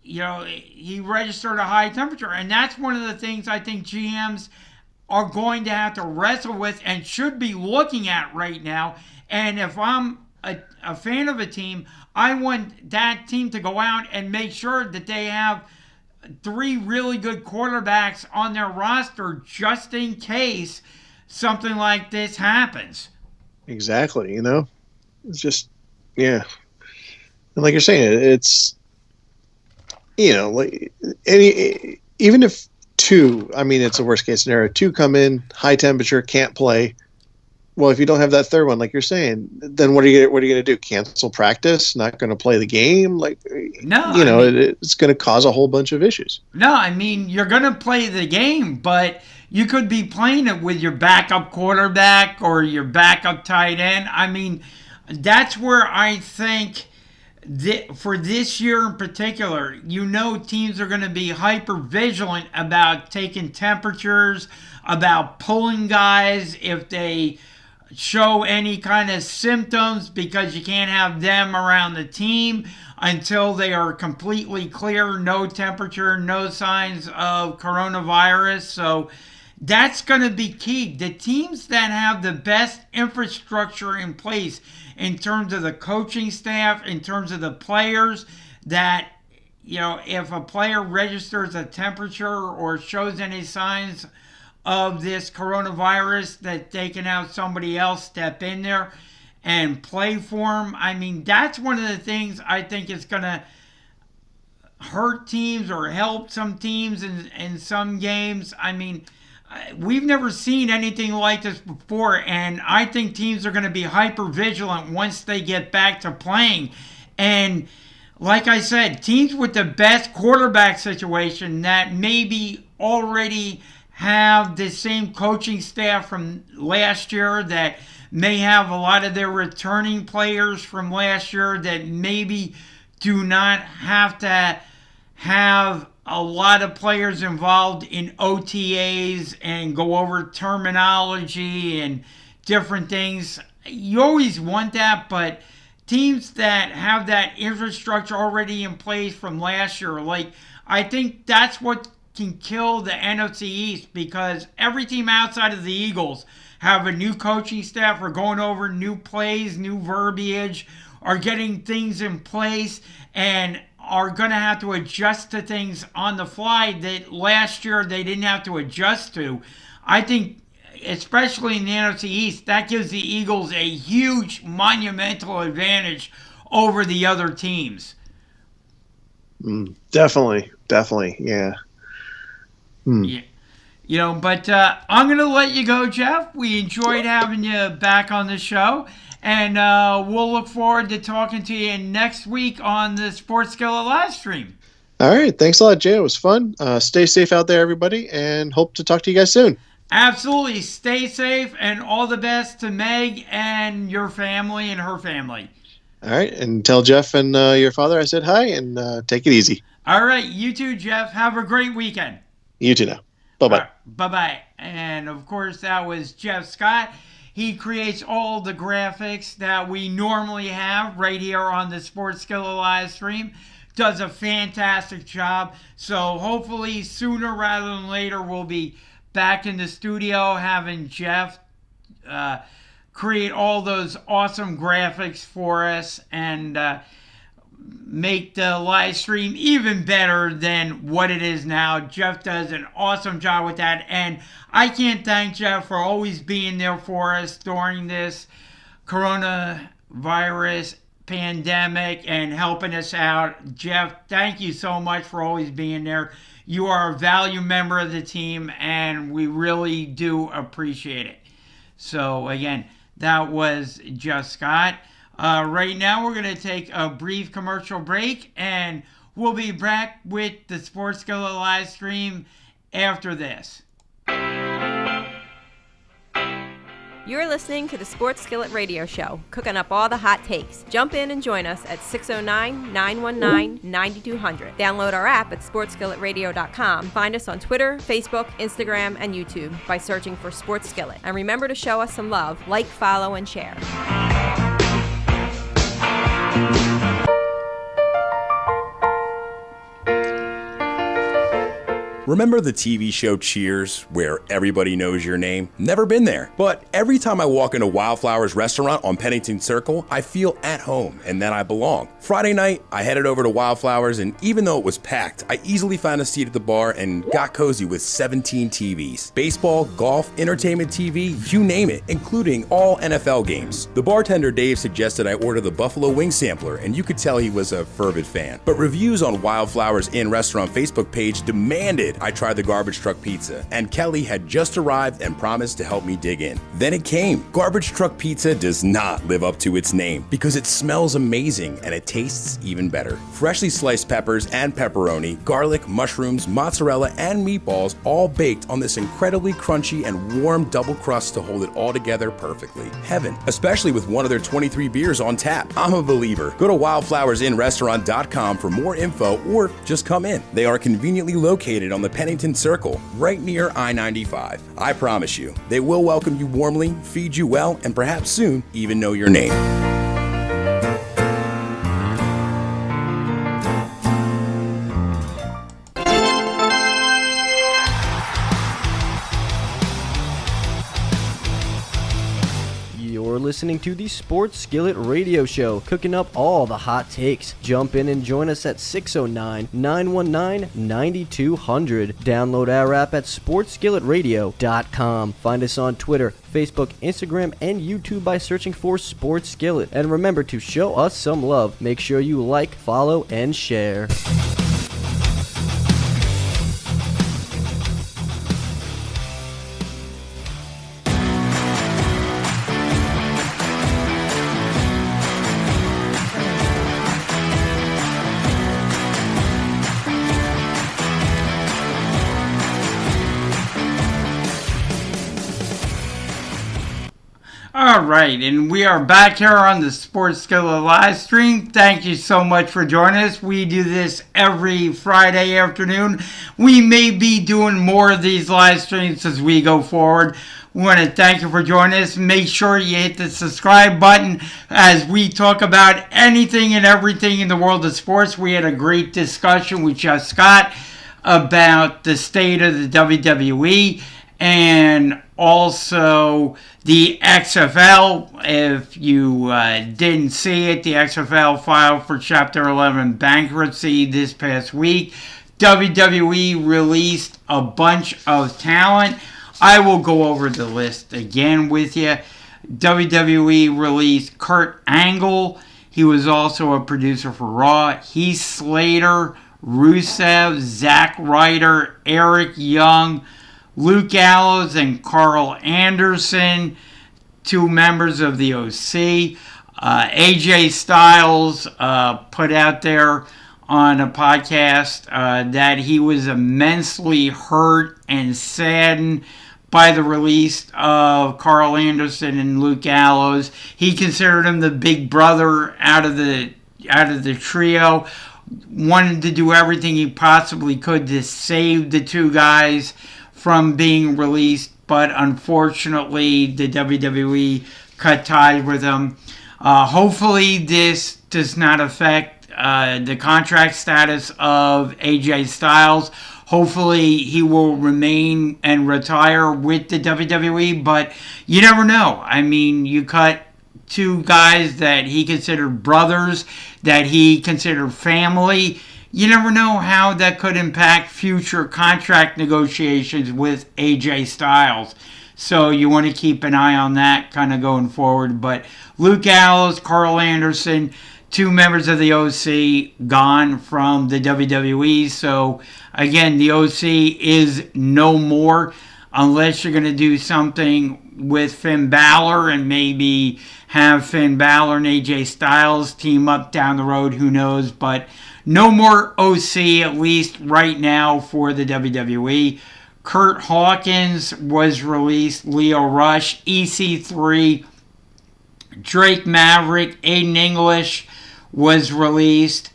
he registered a high temperature. And that's one of the things I think GMs are going to have to wrestle with and should be looking at right now. And if I'm a fan of a team, I want that team to go out and make sure that they have 3 really good quarterbacks on their roster just in case something like this happens. Exactly. It's just, yeah. And like you're saying, it's, like even if 2, I mean, it's a worst case scenario, 2 come in, high temperature, can't play. Well, if you don't have that third one, like you're saying, then what are you going to do? Cancel practice? Not going to play the game? No. It's going to cause a whole bunch of issues. No, I mean, you're going to play the game, but you could be playing it with your backup quarterback or your backup tight end. I mean, that's where I think for this year in particular, teams are going to be hyper vigilant about taking temperatures, about pulling guys if they show any kind of symptoms, because you can't have them around the team until they are completely clear, no temperature, no signs of coronavirus. So that's going to be key. The teams that have the best infrastructure in place in terms of the coaching staff, in terms of the players, that if a player registers a temperature or shows any signs of this coronavirus, that they can have somebody else step in there and play for them. I mean, that's one of the things I think is going to hurt teams or help some teams in some games. I mean, we've never seen anything like this before, and I think teams are going to be hyper vigilant once they get back to playing. And like I said, teams with the best quarterback situation that maybe already have the same coaching staff from last year, that may have a lot of their returning players from last year, that maybe do not have to have a lot of players involved in OTAs and go over terminology and different things. You always want that, but teams that have that infrastructure already in place from last year, I think that's what can kill the NFC East, because every team outside of the Eagles have a new coaching staff, are going over new plays, new verbiage, are getting things in place, and are going to have to adjust to things on the fly that last year they didn't have to adjust to. I think, especially in the NFC East, that gives the Eagles a huge, monumental advantage over the other teams. Definitely, yeah. Yeah. But I'm going to let you go, Jeff. We enjoyed having you back on the show. And we'll look forward to talking to you next week on the Sports Skillet live stream. All right. Thanks a lot, Jay. It was fun. Stay safe out there, everybody, and hope to talk to you guys soon. Absolutely. Stay safe, and all the best to Meg and your family and her family. All right. And tell Jeff and your father I said hi, and take it easy. All right. You too, Jeff. Have a great weekend. You too now. Bye-bye. Right, bye-bye. And, of course, that was Jeff Scott. He creates all the graphics that we normally have right here on the Sports Skillet live stream. Does a fantastic job. So hopefully sooner rather than later we'll be back in the studio having Jeff create all those awesome graphics for us. And make the live stream even better than what it is now. Jeff does an awesome job with that, and I can't thank Jeff for always being there for us during this coronavirus pandemic and helping us out. Jeff, thank you so much for always being there. You are a valued member of the team, and we really do appreciate it. So again, that was Jeff Scott. Right now, we're going to take a brief commercial break, and we'll be back with the Sports Skillet live stream after this. You're listening to the Sports Skillet Radio Show, cooking up all the hot takes. Jump in and join us at 609-919-9200. Download our app at sportsskilletradio.com. Find us on Twitter, Facebook, Instagram, and YouTube by searching for Sports Skillet. And remember to show us some love. Like, follow, and share. Remember the TV show Cheers, where everybody knows your name? Never been there. But every time I walk into Wildflowers restaurant on Pennington Circle, I feel at home and that I belong. Friday night, I headed over to Wildflowers, and even though it was packed, I easily found a seat at the bar and got cozy with 17 TVs. Baseball, golf, entertainment TV, you name it, including all NFL games. The bartender Dave suggested I order the Buffalo Wing Sampler, and you could tell he was a fervid fan. But reviews on Wildflowers Inn restaurant Facebook page demanded I tried the garbage truck pizza, and Kelly had just arrived and promised to help me dig in. Then it came. Garbage truck pizza does not live up to its name because it smells amazing and it tastes even better. Freshly sliced peppers and pepperoni, garlic, mushrooms, mozzarella, and meatballs all baked on this incredibly crunchy and warm double crust to hold it all together perfectly. Heaven, especially with one of their 23 beers on tap. I'm a believer. Go to wildflowersinrestaurant.com for more info or just come in. They are conveniently located on the Pennington Circle, right near I-95. I promise you, they will welcome you warmly, feed you well, and perhaps soon even know your name. You're listening to the Sports Skillet Radio Show, cooking up all the hot takes. Jump in and join us at 609-919-9200. Download our app at sportsskilletradio.com. Find us on Twitter, Facebook, Instagram, and YouTube by searching for Sports Skillet. And remember to show us some love. Make sure you like, follow, and share. All right, and we are back here on the Sports Skillet live stream. Thank you so much for joining us. We do this every Friday afternoon. We may be doing more of these live streams as we go forward. We want to thank you for joining us. Make sure you hit the subscribe button as we talk about anything and everything in the world of sports. We had a great discussion with Jeff Scott about the state of the WWE and also the XFL. If you didn't see it, the XFL filed for Chapter 11 bankruptcy this past week. WWE released a bunch of talent. I will go over the list again with you. WWE released Kurt Angle. He was also a producer for Raw. Heath Slater, Rusev, Zack Ryder, Eric Young, Luke Gallows, and Carl Anderson, two members of the OC. AJ Styles put out there on a podcast that he was immensely hurt and saddened by the release of Carl Anderson and Luke Gallows. He considered him the big brother out of the trio. Wanted to do everything he possibly could to save the two guys from being released, but unfortunately the WWE cut ties with them. Hopefully this does not affect the contract status of AJ Styles. Hopefully he will remain and retire with the WWE, but you never know. I mean, you cut two guys that he considered brothers, that he considered family. You never know how that could impact future contract negotiations with AJ Styles. So you want to keep an eye on that kind of going forward. But Luke Gallows, Carl Anderson, two members of the OC gone from the WWE. So again, the OC is no more unless you're going to do something with Finn Balor and maybe have Finn Balor and AJ Styles team up down the road. Who knows? But no more OC, at least right now, for the WWE. Kurt Hawkins was released. Leo Rush, EC3, Drake Maverick, Aiden English was released.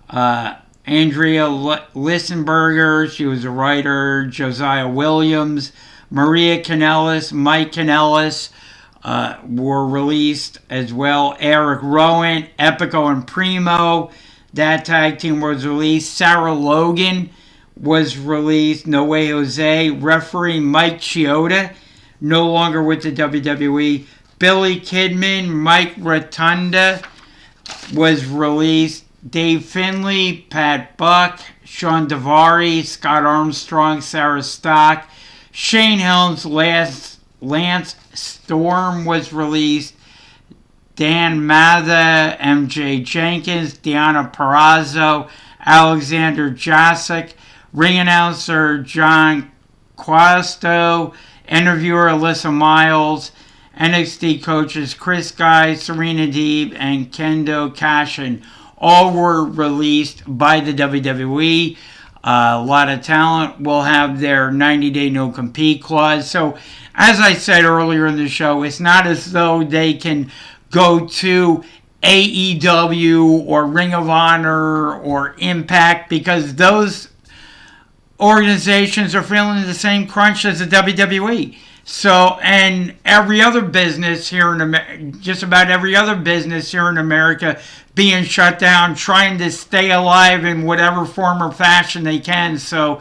Andrea Lissenberger, she was a writer. Josiah Williams, Maria Kanellis, Mike Kanellis were released as well. Eric Rowan, Epico and Primo, that tag team was released. Sarah Logan was released. No Way Jose. Referee Mike Chioda, no longer with the WWE. Billy Kidman, Mike Rotunda was released. Dave Finley, Pat Buck, Sean Davari, Scott Armstrong, Sarah Stock, Shane Helms, Lance Storm was released. Dan Matha, MJ Jenkins, Deanna Perrazzo, Alexander Jasic, ring announcer John Quasto, interviewer Alyssa Miles, NXT coaches Chris Guy, Serena Deeb, and Kendo Kashin. All were released by the WWE. A lot of talent will have their 90-day no-compete clause. So, as I said earlier in the show, it's not as though they can go to AEW or Ring of Honor or Impact, because those organizations are feeling the same crunch as the WWE. So, and every other business here in America, just about every other business here in America being shut down, trying to stay alive in whatever form or fashion they can. So,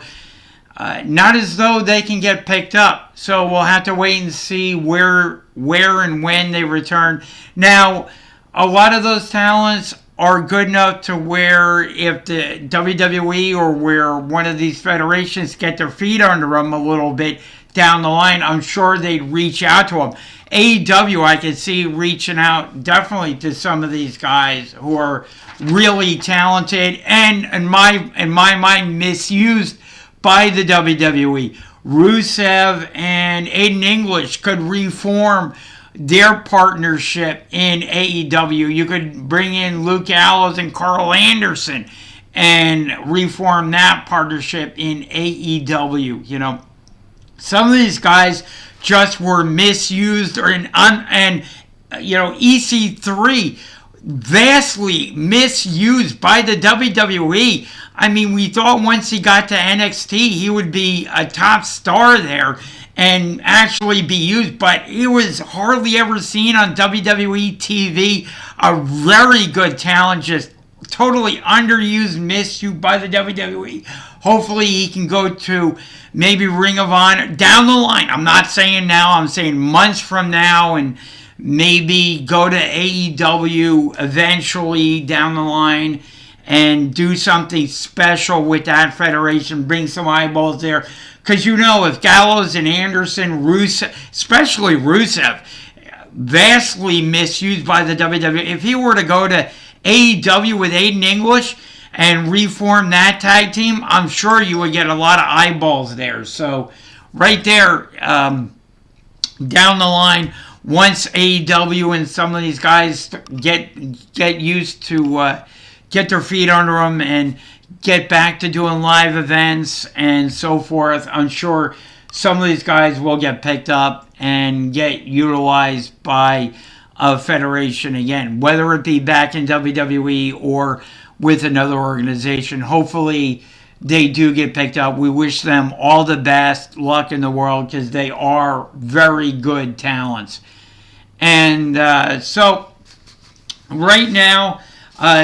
not as though they can get picked up. So we'll have to wait and see where and when they return. Now, a lot of those talents are good enough to where if the WWE or where one of these federations get their feet under them a little bit down the line, I'm sure they'd reach out to them. AEW, I could see reaching out definitely to some of these guys who are really talented and, in my mind, misused by the WWE. Rusev and Aiden English could reform their partnership in AEW. You could bring in Luke Gallows and Carl Anderson and reform that partnership in AEW. You know, some of these guys just were misused, and EC3 vastly misused by the WWE. I mean, we thought once he got to NXT, he would be a top star there and actually be used, but he was hardly ever seen on WWE TV. A very good talent, just totally underused, misused by the WWE. Hopefully he can go to maybe Ring of Honor down the line. I'm not saying now, I'm saying months from now, and maybe go to AEW eventually down the line and do something special with that federation, bring some eyeballs there. Because if Gallows and Anderson, Rusev, especially Rusev, vastly misused by the WWE. If he were to go to AEW with Aiden English and reform that tag team, I'm sure you would get a lot of eyeballs there. So right there, down the line, once AEW and some of these guys get used to get their feet under them and get back to doing live events and so forth, I'm sure some of these guys will get picked up and get utilized by a federation again, whether it be back in WWE or with another organization. Hopefully they do get picked up. We wish them all the best luck in the world, because they are very good talents. And so right now,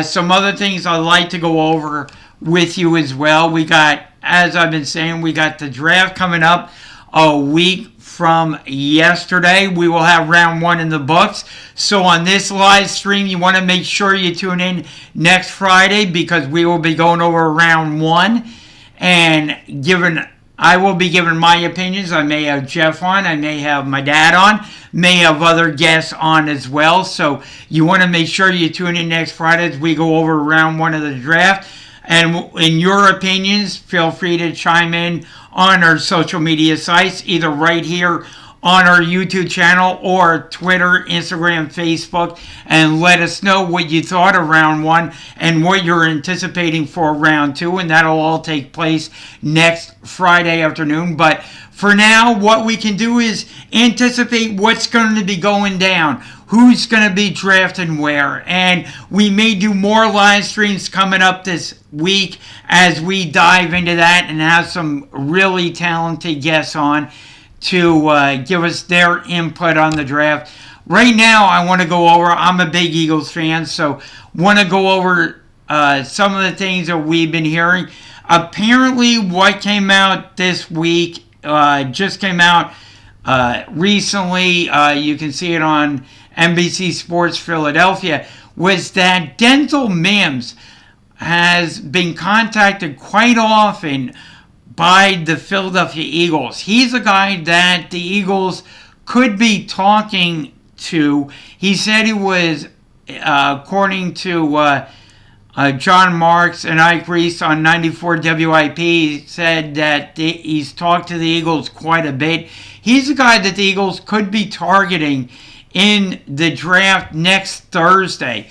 some other things I'd like to go over with you as well. We got, as I've been saying, we got the draft coming up a week from yesterday. We will have round 1 in the books. So on this live stream, you want to make sure you tune in next Friday because we will be going over round 1 and I will be giving my opinions. I may have Jeff on. I may have my dad on. May have other guests on as well. So you want to make sure you tune in next Friday as we go over round 1 of the draft. And in your opinions, feel free to chime in on our social media sites, either right here on our YouTube channel or Twitter, Instagram, Facebook, and let us know what you thought of round 1 and what you're anticipating for round 2, and that'll all take place next Friday afternoon. But for now, what we can do is anticipate what's going to be going down, who's going to be drafted where, and we may do more live streams coming up this week as we dive into that and have some really talented guests on to give us their input on the draft. Right now, I want to go over, I'm a big Eagles fan, so want to go over some of the things that we've been hearing. Apparently, what came out this week, just came out recently, you can see it on NBC Sports Philadelphia, was that Denzel Mims has been contacted quite often by the Philadelphia Eagles. He's a guy that the Eagles could be talking to. He said he was, according to John Marks and Ike Reese on 94 WIP, said that he's talked to the Eagles quite a bit. He's a guy that the Eagles could be targeting in the draft next Thursday.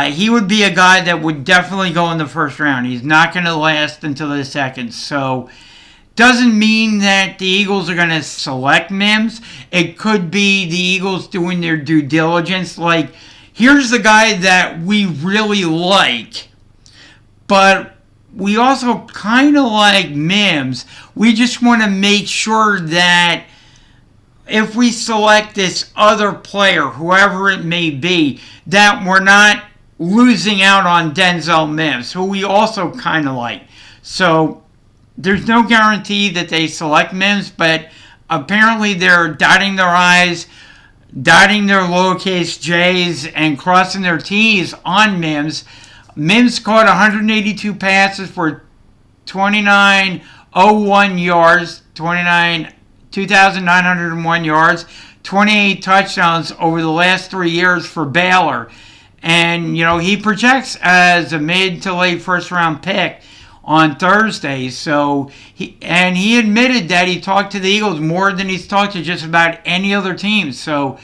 He would be a guy that would definitely go in the first round. He's not going to last until the second. So, doesn't mean that the Eagles are going to select Mims. It could be the Eagles doing their due diligence. Like, here's the guy that we really like, but we also kind of like Mims. We just want to make sure that if we select this other player, whoever it may be, that we're not losing out on Denzel Mims, who we also kind of like. So there's no guarantee that they select Mims, but apparently they're dotting their I's, dotting their lowercase j's, and crossing their t's on Mims. Mims caught 182 passes for 2,901 yards, 2,901 yards, 28 touchdowns over the last 3 years for Baylor. And, he projects as a mid to late first round pick on Thursday. So, he admitted that he talked to the Eagles more than he's talked to just about any other team. So,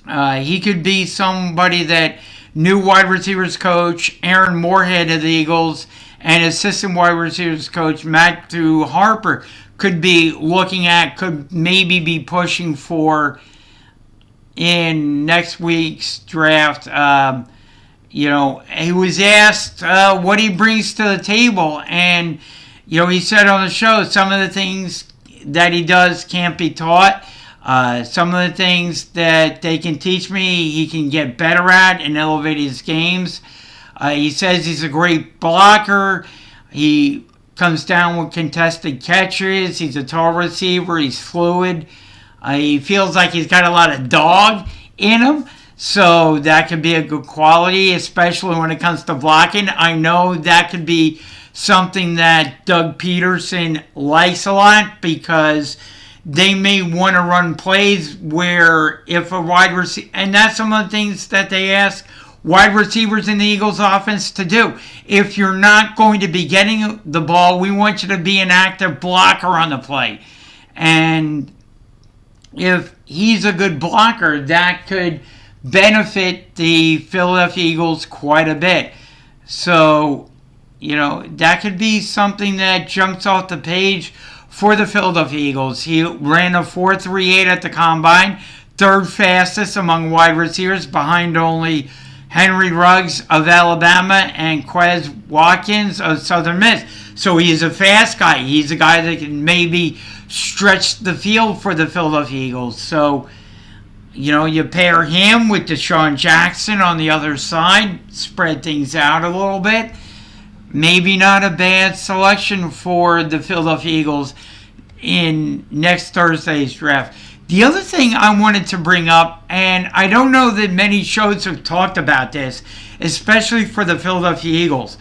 he could be somebody that new wide receivers coach Aaron Moorhead of the Eagles and assistant wide receivers coach Matthew Harper could be looking at, could maybe be pushing for in next week's draft. He was asked what he brings to the table, and he said on the show some of the things that he does can't be taught. Some of the things that they can teach me, he can get better at and elevate his games. He says he's a great blocker. He comes down with contested catches. He's a tall receiver. He's fluid. He feels like he's got a lot of dog in him. So that could be a good quality, especially when it comes to blocking. I know that could be something that Doug Peterson likes a lot because they may want to run plays where if a wide receiver, and that's some of the things that they ask wide receivers in the Eagles offense to do. If you're not going to be getting the ball, we want you to be an active blocker on the play. And if he's a good blocker, that could benefit the Philadelphia Eagles quite a bit. So, that could be something that jumps off the page for the Philadelphia Eagles. He ran a 4.38 at the combine, third fastest among wide receivers, behind only Henry Ruggs of Alabama and Quez Watkins of Southern Miss. So he's a fast guy. He's a guy that can maybe stretch the field for the Philadelphia Eagles. So, you pair him with Deshaun Jackson on the other side, spread things out a little bit. Maybe not a bad selection for the Philadelphia Eagles. in next Thursday's draft. The other thing I wanted to bring up, and I don't know that many shows have talked about this, especially for the Philadelphia Eagles.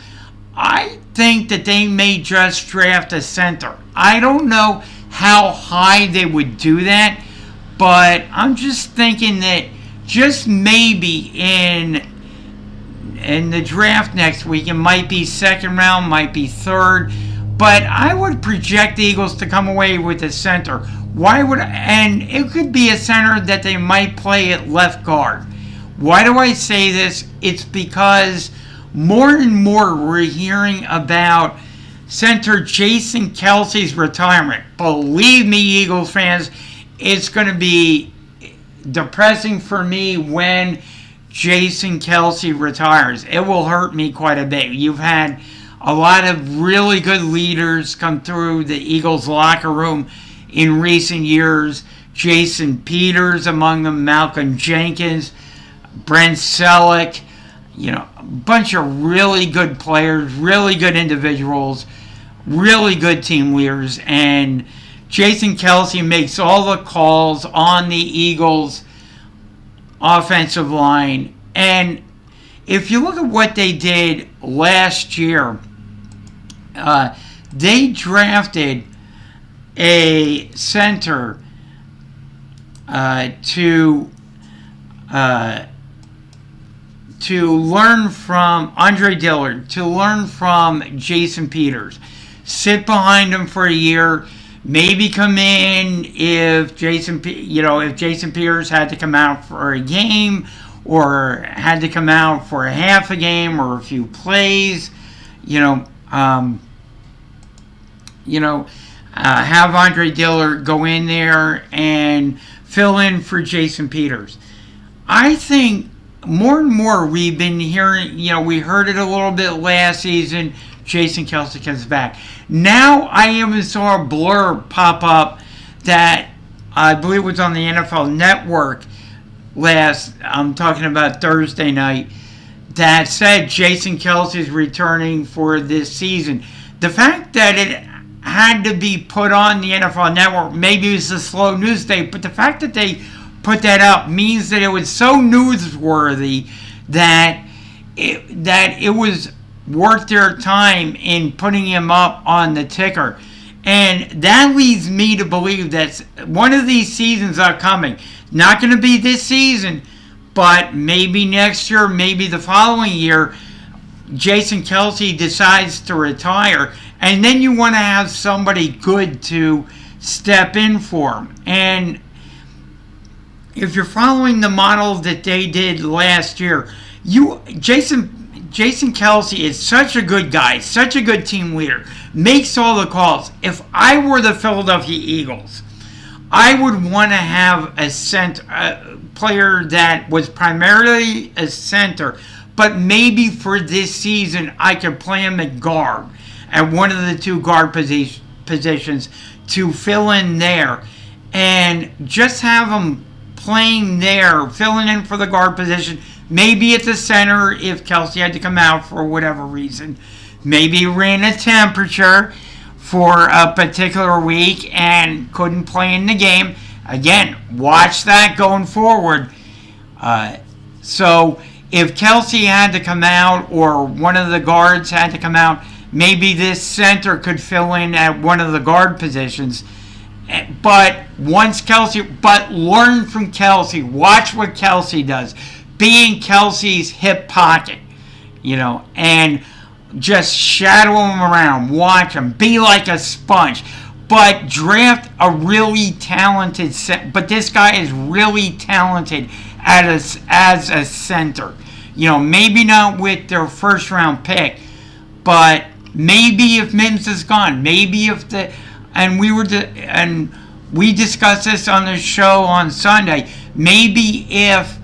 I think that they may just draft a center. I don't know how high they would do that, but I'm just thinking that just maybe in the draft next week, it might be second round, might be third, but I would project the Eagles to come away with a center. And it could be a center that they might play at left guard. Why do I say this? It's because more and more we're hearing about center Jason Kelce's retirement. Believe me, Eagles fans, it's going to be depressing for me when Jason Kelce retires. It will hurt me quite a bit. You've had a lot of really good leaders come through the Eagles locker room in recent years. Jason Peters among them, Malcolm Jenkins, Brent Selleck, a bunch of really good players, really good individuals, really good team leaders, and Jason Kelce makes all the calls on the Eagles offensive line. And if you look at what they did last year, they drafted a center to learn from Andre Dillard, to learn from Jason Peters, sit behind him for a year, maybe come in if Jason Peters had to come out for a game or had to come out for a half a game or a few plays, have Andre Dillard go in there and fill in for Jason Peters. I think more and more we've been hearing, we heard it a little bit last season, Jason Kelce comes back. Now I even saw a blurb pop up that I believe was on the NFL Network I'm talking about Thursday night, that said Jason Kelce is returning for this season. The fact that it had to be put on the NFL Network, maybe it was a slow news day, but the fact that they put that up means that it was so newsworthy that it was worth their time in putting him up on the ticker. And that leads me to believe that one of these seasons are coming. Not going to be this season, but maybe next year, maybe the following year, Jason Kelce decides to retire. And then you want to have somebody good to step in for him. And if you're following the model that they did last year, Jason Kelce is such a good guy, such a good team leader, makes all the calls. If I were the Philadelphia Eagles, I would want to have a player that was primarily a center, but maybe for this season I could play him at guard, at one of the two guard positions to fill in there, and just have him playing there, filling in for the guard position. Maybe at the center if Kelce had to come out for whatever reason. Maybe ran a temperature for a particular week and couldn't play in the game. Again, watch that going forward. So if Kelce had to come out or one of the guards had to come out, maybe this center could fill in at one of the guard positions. But learn from Kelce. Watch what Kelce does. Be in Kelce's hip pocket, and just shadow him around. Watch him. Be like a sponge. But draft a really talented but this guy is really talented as a center. Maybe not with their first round pick, but maybe if Mims is gone, maybe if we discussed this on the show on Sunday, maybe if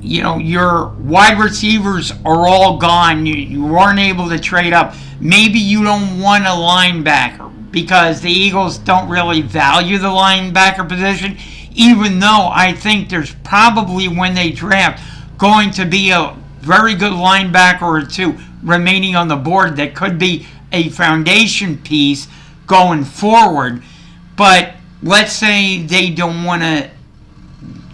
your wide receivers are all gone, you weren't able to trade up, maybe you don't want a linebacker because the Eagles don't really value the linebacker position, even though I think there's probably, when they draft, going to be a very good linebacker or two remaining on the board that could be a foundation piece going forward. But let's say they don't want to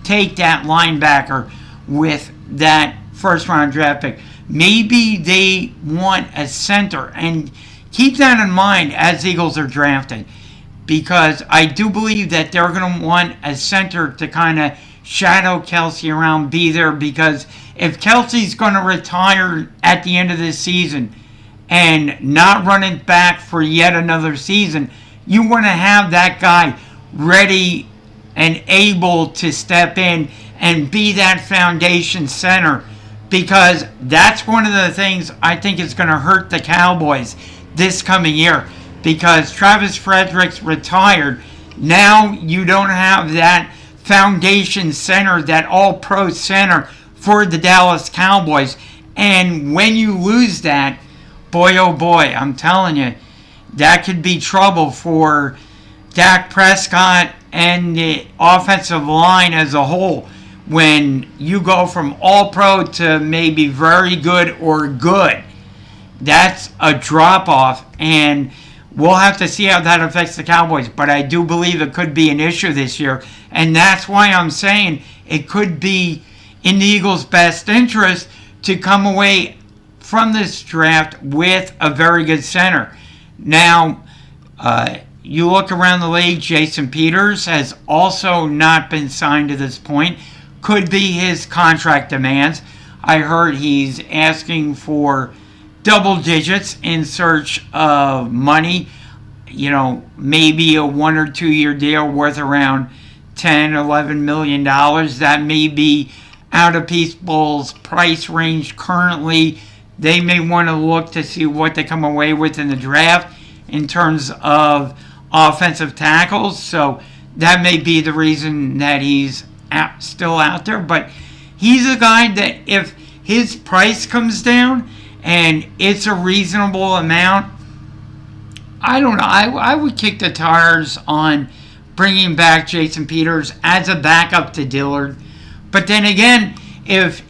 take that linebacker with that first round draft pick. Maybe they want a center. And keep that in mind as the Eagles are drafting, because I do believe that they're going to want a center to kind of shadow Kelsey around, be there, because if Kelsey's going to retire at the end of this season and not run it back for yet another season, you want to have that guy ready and able to step in and be that foundation center, because that's one of the things I think is going to hurt the Cowboys this coming year, because Travis Frederick's retired. Now you don't have that foundation center, that all-pro center for the Dallas Cowboys. And when you lose that, boy, oh boy, I'm telling you, that could be trouble for Dak Prescott and the offensive line as a whole. When you go from all-pro to maybe very good or good, that's a drop-off, and we'll have to see how that affects the Cowboys. But I do believe it could be an issue this year, and that's why I'm saying it could be in the Eagles' best interest to come away from this draft with a very good center. Now, you look around the league, Jason Peters has also not been signed to this point. Could be his contract demands. I heard he's asking for double digits in search of money. You know, maybe a 1 or 2 year deal worth around $10-11 million. That may be out of people's price range currently. They may want to look to see what they come away with in the draft in terms of offensive tackles. So that may be the reason that he's still out there. But he's a guy that if his price comes down and it's a reasonable amount, I don't know. I would kick the tires on bringing back Jason Peters as a backup to Dillard. But then again, if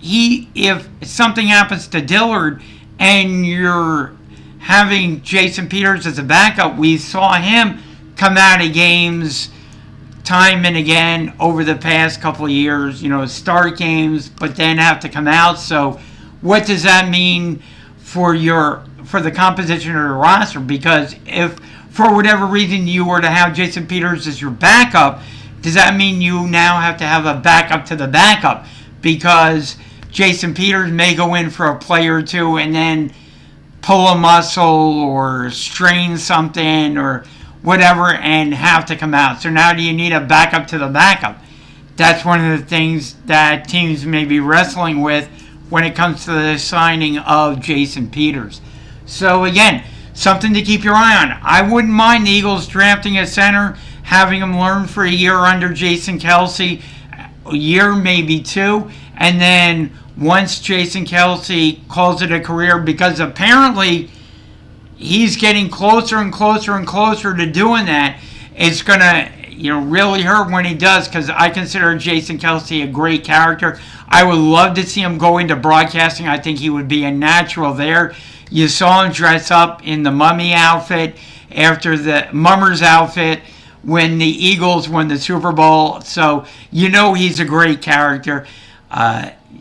something happens to Dillard and you're having Jason Peters as a backup, we saw him come out of games time and again over the past couple of years, start games, but then have to come out. So what does that mean for the composition of the roster? Because if for whatever reason you were to have Jason Peters as your backup, does that mean you now have to have a backup to the backup? Because Jason Peters may go in for a play or two and then pull a muscle or strain something or whatever and have to come out. So now do you need a backup to the backup? That's one of the things that teams may be wrestling with when it comes to the signing of Jason Peters. So again, something to keep your eye on. I wouldn't mind the Eagles drafting a center, having him learn for a year under Jason Kelsey, a year, maybe two, and then once Jason Kelsey calls it a career, because apparently he's getting closer and closer and closer to doing that. It's going to really hurt when he does, because I consider Jason Kelsey a great character. I would love to see him go into broadcasting. I think he would be a natural there. You saw him dress up in the mummy outfit after the Mummers outfit when the Eagles won the Super Bowl. So he's a great character.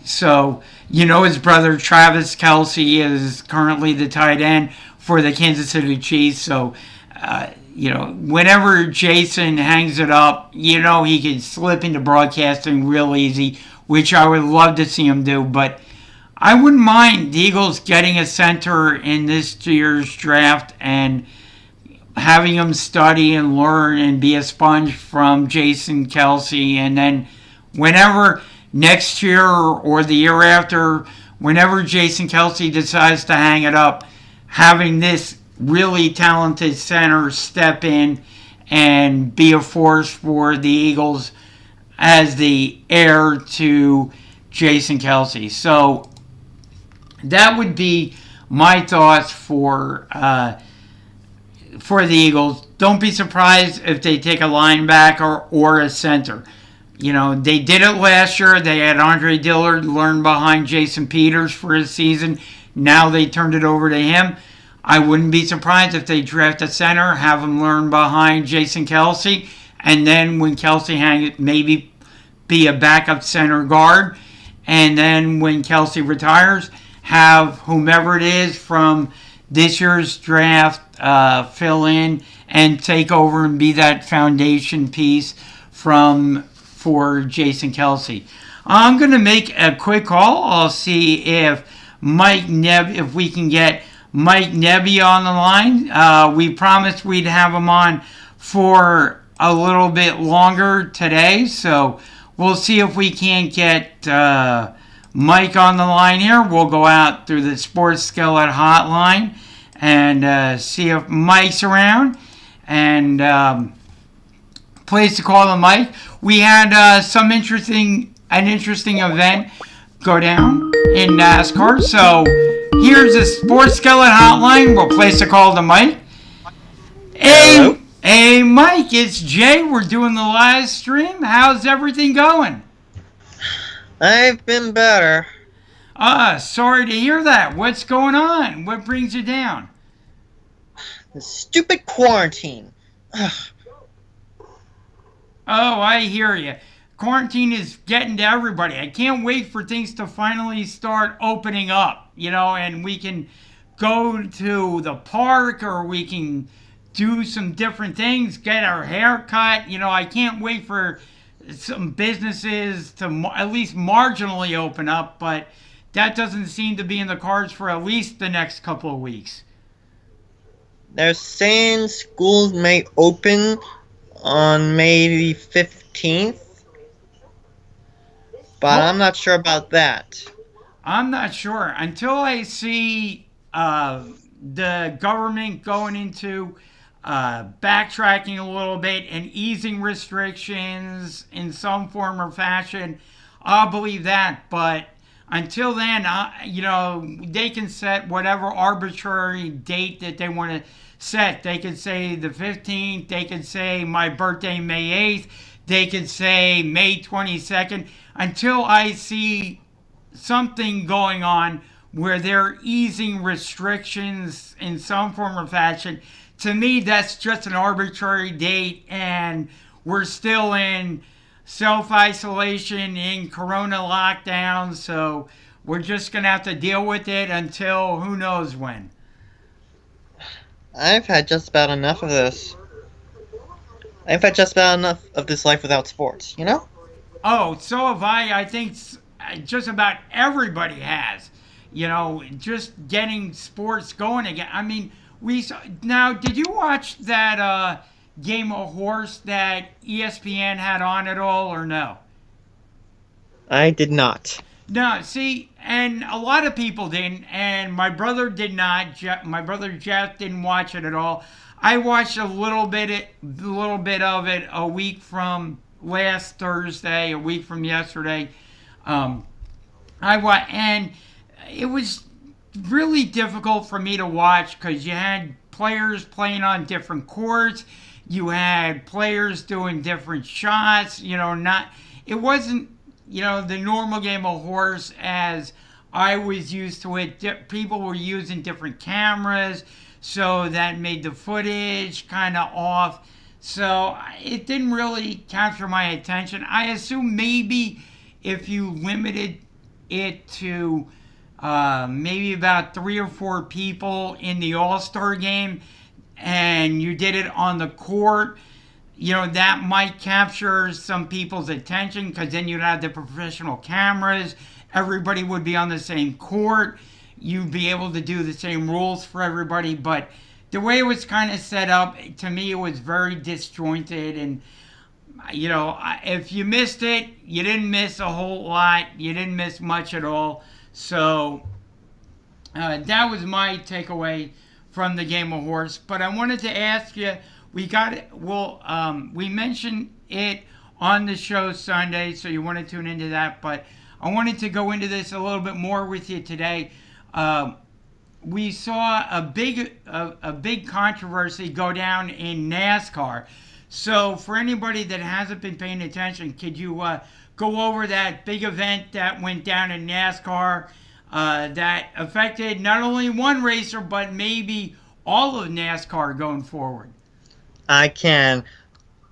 So his brother Travis Kelsey is currently the tight end for the Kansas City Chiefs. So whenever Jason hangs it up, he can slip into broadcasting real easy, which I would love to see him do. But I wouldn't mind the Eagles getting a center in this year's draft and having him study and learn and be a sponge from Jason Kelsey. And then whenever next year or the year after, whenever Jason Kelsey decides to hang it up, having this really talented center step in and be a force for the Eagles as the heir to Jason Kelsey. So that would be my thoughts for the Eagles. Don't be surprised if they take a linebacker or a center. They did it last year. They had Andre Dillard learn behind Jason Peters for his season. Now they turned it over to him. I wouldn't be surprised if they draft a center, have him learn behind Jason Kelsey, and then when Kelsey hangs, maybe be a backup center guard. And then when Kelsey retires, have whomever it is from this year's draft fill in and take over and be that foundation piece for Jason Kelsey. I'm going to make a quick call. I'll see if if we can get Mike Nebbia on the line. We promised we'd have him on for a little bit longer today, so we'll see if we can't get Mike on the line here. We'll go out through the Sports Skillet hotline and see if Mike's around. And place to call the Mike. We had an interesting event go down in NASCAR. So here's the Sports Skillet hotline. We'll place a call to Mike. Hey, Mike, it's Jay. We're doing the live stream. How's everything going? I've been better. Sorry to hear that. What's going on? What brings you down? The stupid quarantine. Ugh. Oh, I hear you. Quarantine is getting to everybody. I can't wait for things to finally start opening up, and we can go to the park or we can do some different things, get our hair cut. I can't wait for some businesses to at least marginally open up, but that doesn't seem to be in the cards for at least the next couple of weeks. They're saying schools may open on May the 15th, but I'm not sure about that. I'm not sure. Until I see the government going into backtracking a little bit and easing restrictions in some form or fashion, I'll believe that. But until then, they can set whatever arbitrary date that they want to set. They could say the 15th. They could say my birthday, May 8th. They could say May 22nd. Until I see something going on where they're easing restrictions in some form or fashion, to me, that's just an arbitrary date, and we're still in self-isolation, in corona lockdown, so we're just going to have to deal with it until who knows when. I've had just about enough of this. I've had just about enough of this life without sports, Oh, so have I. I think just about everybody has. Just getting sports going again. I mean, now, did you watch that game of horse that ESPN had on at all, or no? I did not. No, see, and a lot of people didn't, and my brother did not. My brother Jeff didn't watch it at all. I watched a little bit of it a week from last Thursday, a week from yesterday. And it was really difficult for me to watch because you had players playing on different courts. You had players doing different shots. It wasn't, the normal game of horse as I was used to it. People were using different cameras, so that made the footage kind of off. So it didn't really capture my attention. I assume maybe if you limited it to maybe about 3 or 4 people in the All-Star game, and you did it on the court, that might capture some people's attention because then you'd have the professional cameras. Everybody would be on the same court. You'd be able to do the same rules for everybody. But the way it was kind of set up, to me, it was very disjointed. And, if you missed it, you didn't miss a whole lot. You didn't miss much at all. So that was my takeaway from the game of horse. But I wanted to ask you, we mentioned it on the show Sunday, so you want to tune into that. But I wanted to go into this a little bit more with you today. We saw a big controversy go down in NASCAR. So for anybody that hasn't been paying attention, could you go over that big event that went down in NASCAR that affected not only one racer, but maybe all of NASCAR going forward? I can.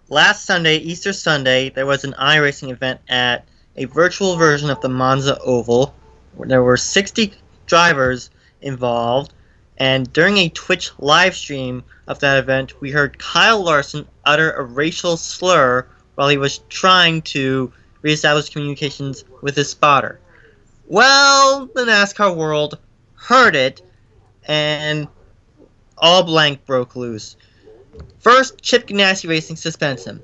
Last Sunday, Easter Sunday, there was an iRacing event at a virtual version of the Monza Oval, where there were 60 drivers involved, and during a Twitch live stream of that event, we heard Kyle Larson utter a racial slur while he was trying to reestablish communications with his spotter. Well, the NASCAR world heard it, and all blank broke loose. First, Chip Ganassi Racing suspends him.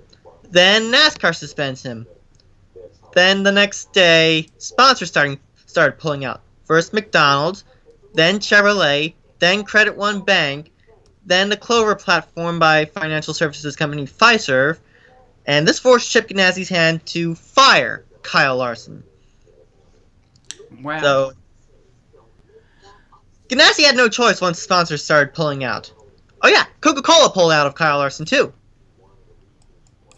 Then NASCAR suspends him. Then the next day, sponsors started pulling out. First McDonald's, then Chevrolet, then Credit One Bank, then the Clover platform by financial services company Fiserv, and this forced Chip Ganassi's hand to fire Kyle Larson. Wow. So, Ganassi had no choice once sponsors started pulling out. Oh yeah, Coca-Cola pulled out of Kyle Larson too.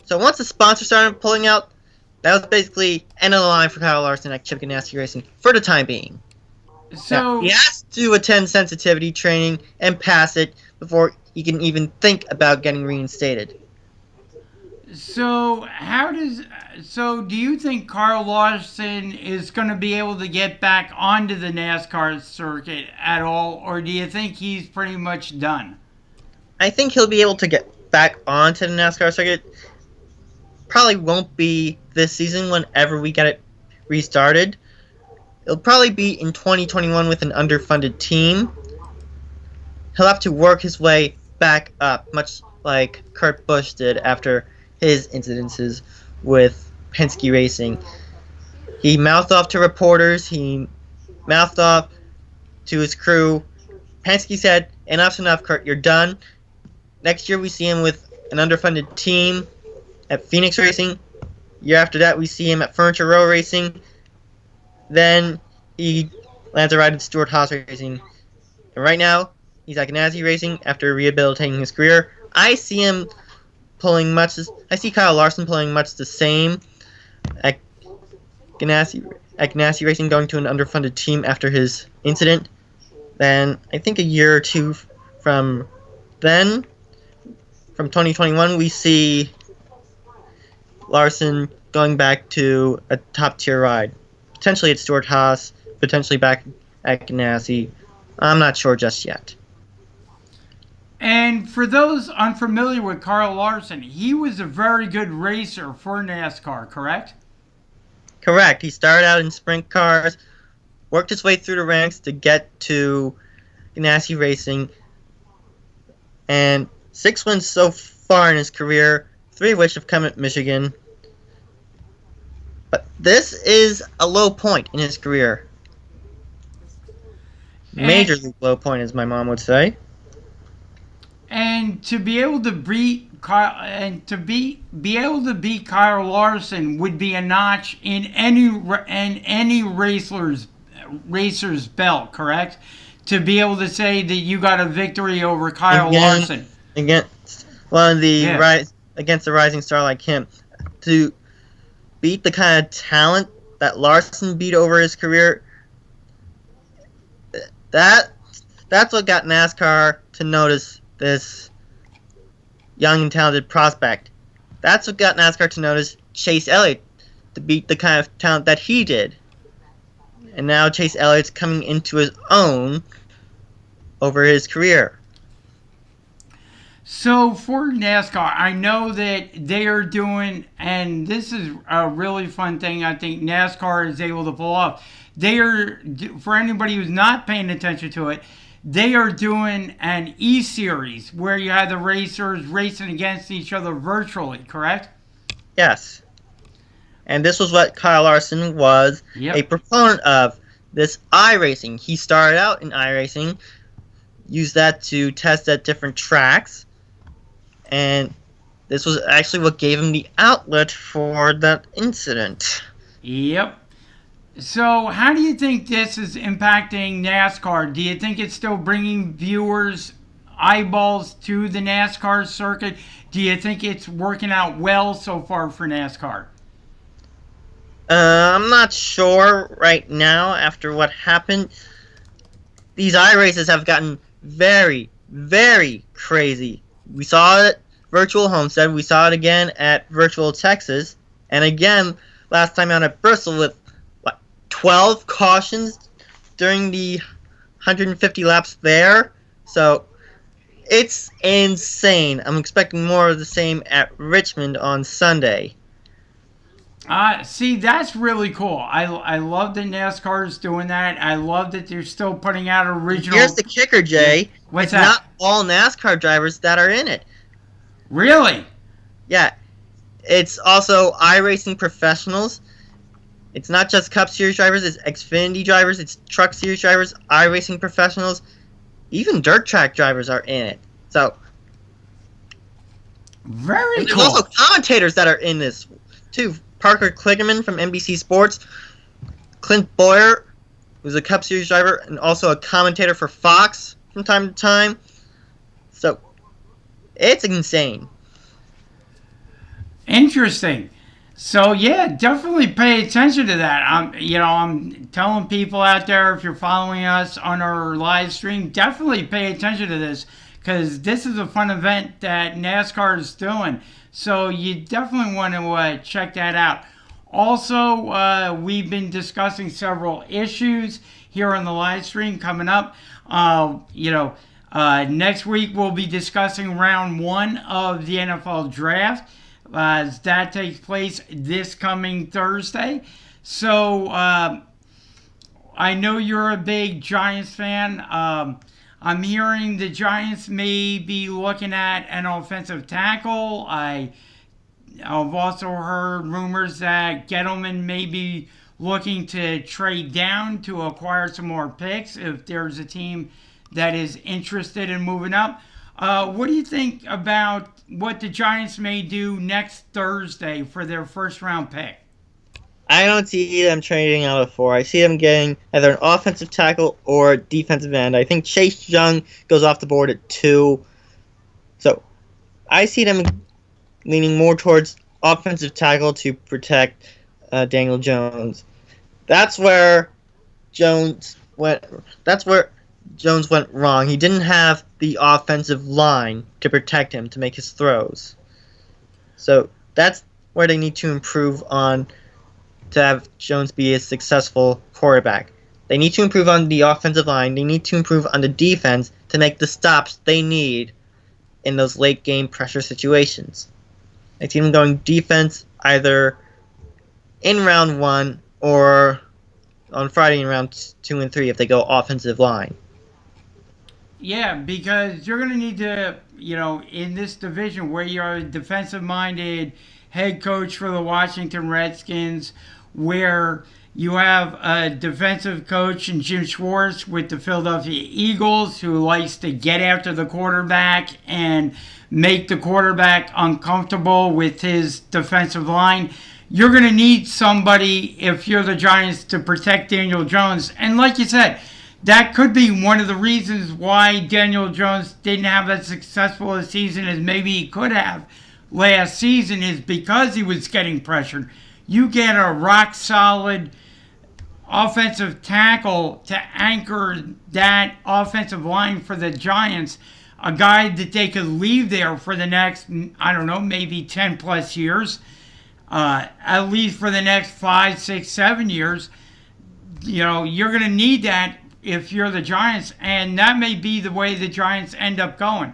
So once the sponsors started pulling out, that was basically end of the line for Kyle Larson at Chip Ganassi Racing for the time being. So Now, he has to attend sensitivity training and pass it before he can even think about getting reinstated. So do you think Kyle Larson is going to be able to get back onto the NASCAR circuit at all, or do you think he's pretty much done? I think he'll be able to get back onto the NASCAR circuit. Probably won't be this season whenever we get it restarted. It'll probably be in 2021 with an underfunded team. He'll have to work his way back up, much like Kurt Busch did after his incidences with Penske Racing. He mouthed off to reporters, he mouthed off to his crew. Penske said, "Enough's enough, Kurt, you're done." Next year we see him with an underfunded team at Phoenix Racing. Year after that we see him at Furniture Row Racing. Then he lands a ride at Stewart-Haas Racing. And right now, he's at Ganassi Racing after rehabilitating his career. I see Kyle Larson pulling much the same at Ganassi Racing, going to an underfunded team after his incident. Then I think a year or two from then, from 2021, we see Larson going back to a top-tier ride. Potentially at Stewart-Haas, potentially back at Ganassi. I'm not sure just yet. And for those unfamiliar with Kyle Larson, he was a very good racer for NASCAR, correct? Correct. He started out in sprint cars, worked his way through the ranks to get to Ganassi Racing, and 6 wins so far in his career, 3 of which have come at Michigan. But this is a low point in his career. Majorly low point, as my mom would say. And to be able to beat Kyle, and to be able to beat Kyle Larson would be a notch in any racer's belt, correct? To be able to say that you got a victory over Kyle Larson against against a rising star like him, to beat the kind of talent that Larson beat over his career. That's what got NASCAR to notice this young and talented prospect. That's what got NASCAR to notice Chase Elliott, to beat the kind of talent that he did. And now Chase Elliott's coming into his own over his career. So for NASCAR, I know that they are doing, and this is a really fun thing I think NASCAR is able to pull off. They are, for anybody who's not paying attention to it, they are doing an E-Series where you have the racers racing against each other virtually, correct? Yes. And this was what Kyle Larson was a proponent of, this iRacing. He started out in iRacing, used that to test at different tracks, and this was actually what gave him the outlet for that incident. Yep. So how do you think this is impacting NASCAR? Do you think it's still bringing viewers, eyeballs to the NASCAR circuit? Do you think it's working out well so far for NASCAR? I'm not sure right now after what happened. These iRaces have gotten very, very crazy. We saw it at Virtual Homestead. We saw it again at Virtual Texas. And again, last time out at Bristol with, 12 cautions during the 150 laps there. So, it's insane. I'm expecting more of the same at Richmond on Sunday. See, that's really cool. I love that NASCAR is doing that. I love that they're still putting out original. Here's the kicker, Jay. What's it's that? not all NASCAR drivers that are in it. Really? Yeah. It's also iRacing professionals. It's not just Cup Series drivers, it's Xfinity drivers, it's Truck Series drivers, iRacing professionals. Even dirt track drivers are in it. So, very there's cool. also commentators that are in this, too. Parker Kligerman from NBC Sports, Clint Boyer, who's a Cup Series driver and also a commentator for Fox from time to time. So, it's insane. Interesting. So yeah, definitely pay attention to that. I'm telling people out there, if you're following us on our live stream, definitely pay attention to this, because this is a fun event that NASCAR is doing. So you definitely want to check that out. Also, we've been discussing several issues here on the live stream coming up. Next week we'll be discussing round 1 of the NFL draft. As that takes place this coming Thursday. So, I know you're a big Giants fan. I'm hearing the Giants may be looking at an offensive tackle. I've also heard rumors that Gettleman may be looking to trade down to acquire some more picks if there's a team that is interested in moving up. What do you think about what the Giants may do next Thursday for their first round pick? I don't see them trading out of 4. I see them getting either an offensive tackle or defensive end. I think Chase Young goes off the board at 2. So I see them leaning more towards offensive tackle to protect Daniel Jones. That's where Jones went wrong. He didn't have the offensive line to protect him to make his throws. So that's where they need to improve on to have Jones be a successful quarterback. They need to improve on the offensive line. They need to improve on the defense to make the stops they need in those late game pressure situations. I see them going defense either in round 1 or on Friday in round 2 and 3 if they go offensive line. Yeah, because you're going to need to, in this division where you're a defensive-minded head coach for the Washington Redskins, where you have a defensive coach in Jim Schwartz with the Philadelphia Eagles who likes to get after the quarterback and make the quarterback uncomfortable with his defensive line. You're going to need somebody, if you're the Giants, to protect Daniel Jones. And like you said, that could be one of the reasons why Daniel Jones didn't have as successful a season as maybe he could have last season, is because he was getting pressured. You get a rock-solid offensive tackle to anchor that offensive line for the Giants, a guy that they could leave there for the next, maybe 10-plus years, at least for the next 5, 6, 7 years. You're going to need that if you're the Giants, and that may be the way the Giants end up going.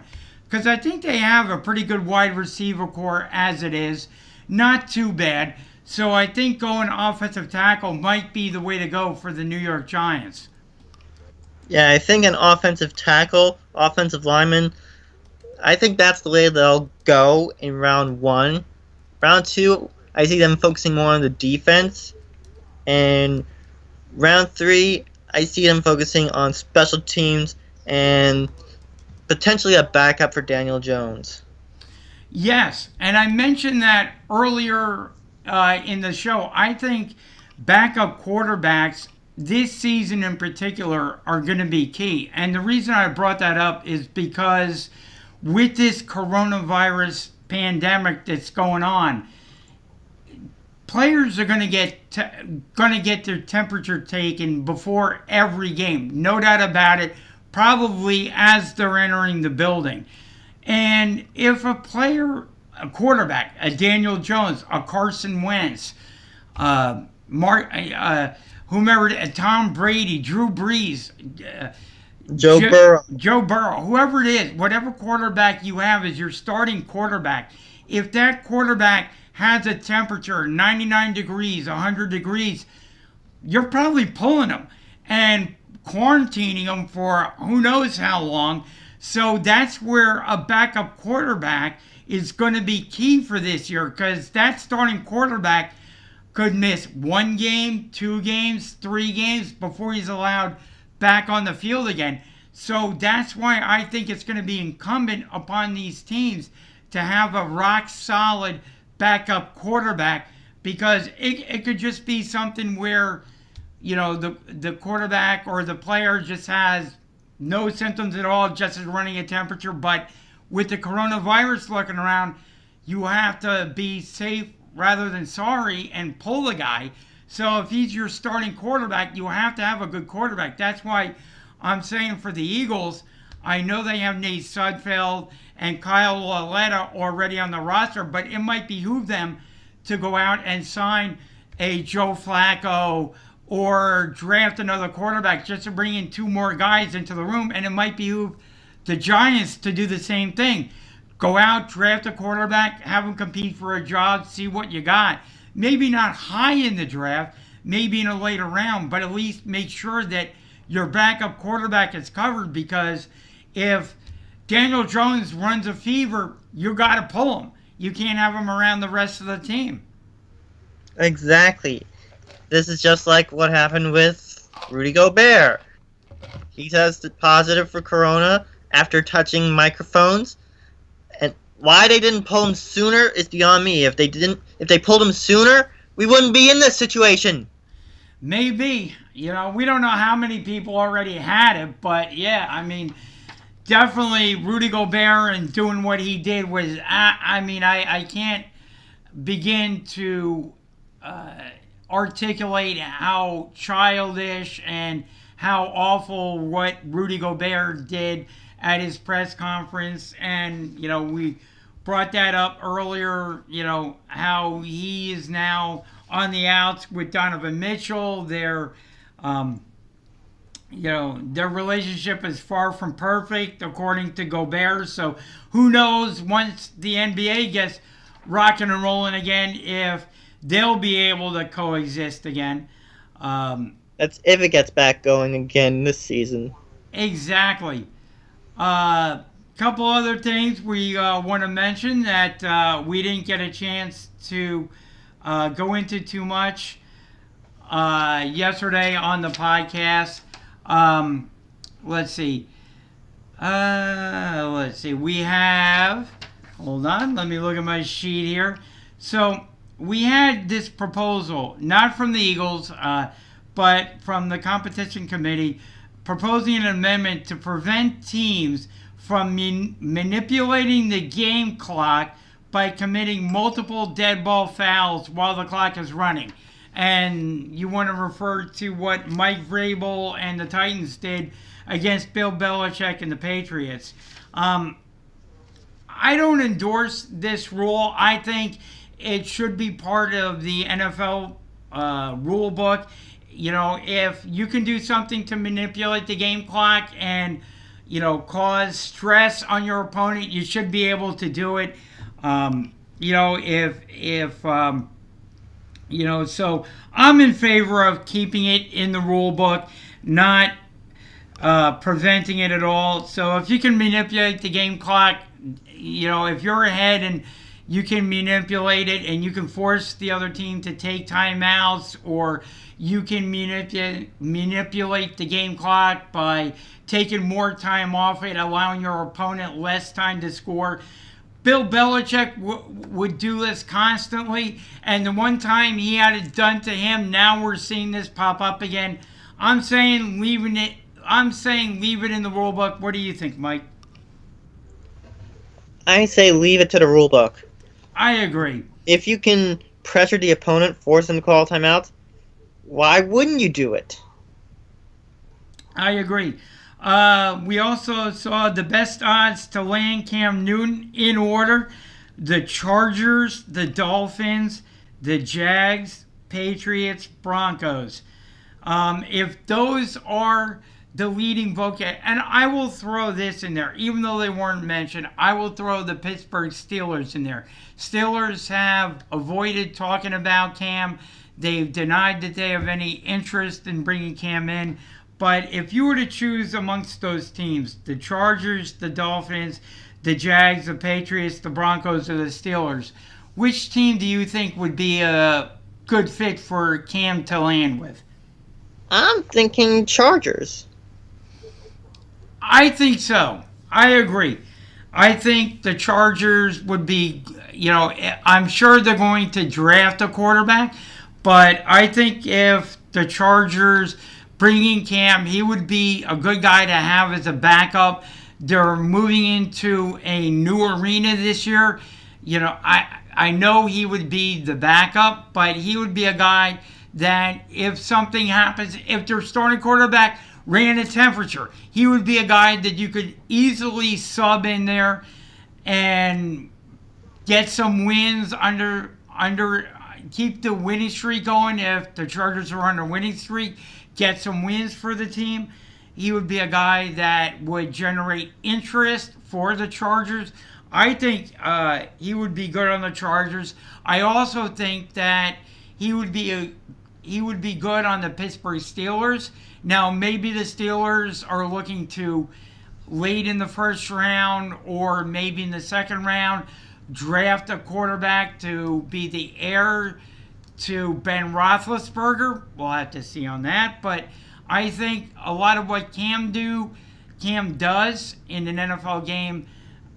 Because I think they have a pretty good wide receiver core as it is. Not too bad. So I think going offensive tackle might be the way to go for the New York Giants. Yeah, I think an offensive tackle, offensive lineman, I think that's the way they'll go in round 1. Round 2, I see them focusing more on the defense. And round 3, I see them focusing on special teams and potentially a backup for Daniel Jones. Yes, and I mentioned that earlier in the show. I think backup quarterbacks this season in particular are going to be key. And the reason I brought that up is because with this coronavirus pandemic that's going on, players are going to get their temperature taken before every game, no doubt about it, probably as they're entering the building. And if a player, a quarterback, a Daniel Jones, a Carson Wentz, whomever, Tom Brady, Drew Brees, Joe Burrow. Joe Burrow, whoever it is, whatever quarterback you have as your starting quarterback, if that quarterback has a temperature 99 degrees, 100 degrees, you're probably pulling them and quarantining them for who knows how long. So that's where a backup quarterback is going to be key for this year, because that starting quarterback could miss 1 game, 2 games, 3 games before he's allowed back on the field again. So that's why I think it's going to be incumbent upon these teams to have a rock solid backup quarterback, because it could just be something where, you know, the quarterback or the player just has no symptoms at all, just is running a temperature. But with the coronavirus looking around, you have to be safe rather than sorry and pull the guy. So if he's your starting quarterback, you have to have a good quarterback. That's why I'm saying for the Eagles, I know they have Nate Sudfeld and Kyle Lauletta already on the roster, but it might behoove them to go out and sign a Joe Flacco or draft another quarterback just to bring in 2 more guys into the room. And it might behoove the Giants to do the same thing. Go out, draft a quarterback, have them compete for a job, see what you got. Maybe not high in the draft, maybe in a later round, but at least make sure that your backup quarterback is covered, because if Daniel Jones runs a fever, you got to pull him. You can't have him around the rest of the team. Exactly. This is just like what happened with Rudy Gobert. He tested positive for corona after touching microphones. And why they didn't pull him sooner is beyond me. If they pulled him sooner, we wouldn't be in this situation. Maybe. You know, we don't know how many people already had it, but yeah, I mean, definitely Rudy Gobert and doing what he did was, I can't begin to articulate how childish and how awful what Rudy Gobert did at his press conference. And, you know, we brought that up earlier, you know, how he is now on the outs with Donovan Mitchell. Their relationship is far from perfect, according to Gobert. So who knows, once the NBA gets rocking and rolling again, if they'll be able to coexist again. That's if it gets back going again this season. Exactly. Couple other things we want to mention that we didn't get a chance to go into too much yesterday on the podcast. Let's see. We have, hold on, let me look at my sheet here. So we had this proposal, not from the Eagles, but from the competition committee, proposing an amendment to prevent teams from manipulating the game clock by committing multiple dead ball fouls while the clock is running. And you want to refer to what Mike Vrabel and the Titans did against Bill Belichick and the Patriots. I don't endorse this rule. I think it should be part of the NFL rule book. You know, if you can do something to manipulate the game clock and, you know, cause stress on your opponent, you should be able to do it. So I'm in favor of keeping it in the rule book, not preventing it at all. So if you can manipulate the game clock, you know, if you're ahead and you can manipulate it and you can force the other team to take timeouts, or you can manipulate the game clock by taking more time off it, allowing your opponent less time to score. Bill Belichick would do this constantly, and the one time he had it done to him, now we're seeing this pop up again. I'm saying leave it in the rule book. What do you think, Mike? I say leave it to the rule book. I agree. If you can pressure the opponent, force them to call timeouts, why wouldn't you do it? I agree. We also saw the best odds to land Cam Newton in order: the Chargers, the Dolphins, the Jags, Patriots, Broncos. If those are the leading vote, and I will throw this in there, even though they weren't mentioned, I will throw the Pittsburgh Steelers in there. Steelers have avoided talking about Cam. They've denied that they have any interest in bringing Cam in. But if you were to choose amongst those teams, the Chargers, the Dolphins, the Jags, the Patriots, the Broncos, or the Steelers, which team do you think would be a good fit for Cam to land with? I'm thinking Chargers. I think so. I agree. I think the Chargers would be, I'm sure they're going to draft a quarterback, but I think if the Chargers bring in Cam, he would be a good guy to have as a backup. They're moving into a new arena this year. I know he would be the backup, but he would be a guy that if something happens, if their starting quarterback ran a temperature, he would be a guy that you could easily sub in there and get some wins keep the winning streak going. If the Chargers are on a winning streak, get some wins for the team. He would be a guy that would generate interest for the Chargers. I think he would be good on the Chargers. I also think that he would be good on the Pittsburgh Steelers. Now, maybe the Steelers are looking to, late in the first round or maybe in the second round, draft a quarterback to be the heir to Ben Roethlisberger. We'll have to see on that. But I think a lot of what Cam does in an NFL game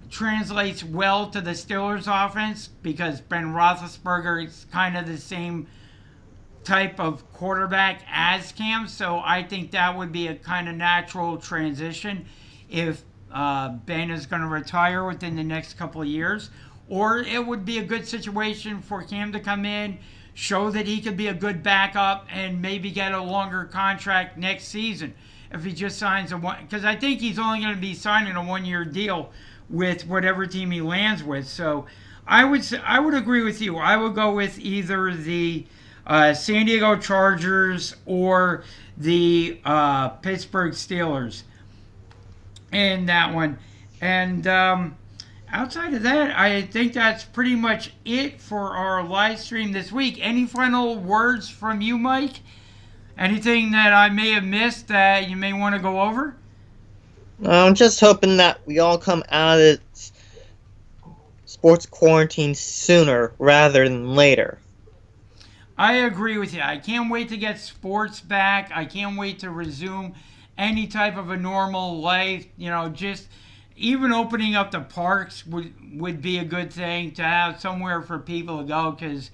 translates well to the Steelers offense, because Ben Roethlisberger is kind of the same type of quarterback as Cam. So I think that would be a kind of natural transition if Ben is going to retire within the next couple of years. Or it would be a good situation for Cam to come in, show that he could be a good backup, and maybe get a longer contract next season if he just signs because I think he's only going to be signing a 1-year deal with whatever team he lands with. So I would agree with you. I would go with either the San Diego Chargers or the Pittsburgh Steelers in that one. And outside of that, I think that's pretty much it for our live stream this week. Any final words from you, Mike? Anything that I may have missed that you may want to go over? I'm just hoping that we all come out of this sports quarantine sooner rather than later. I agree with you. I can't wait to get sports back. I can't wait to resume any type of a normal life. Just even opening up the parks would be a good thing, to have somewhere for people to go, because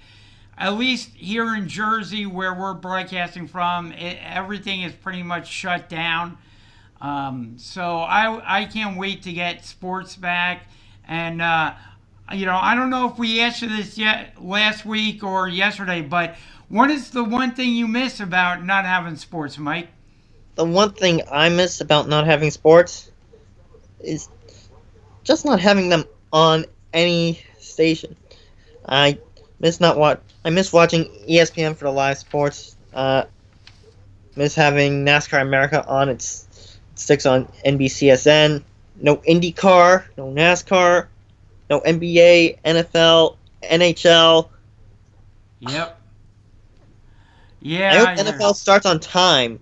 at least here in Jersey, where we're broadcasting from, everything is pretty much shut down. So I can't wait to get sports back. And I don't know if we answered this yet last week or yesterday, but what is the one thing you miss about not having sports, Mike? The one thing I miss about not having sports is just not having them on any station. I miss watching ESPN for the live sports. Miss having NASCAR America on. It sticks on NBCSN. No IndyCar, no NASCAR, no NBA, NFL, NHL. Yep. Yeah. I hope NFL starts on time.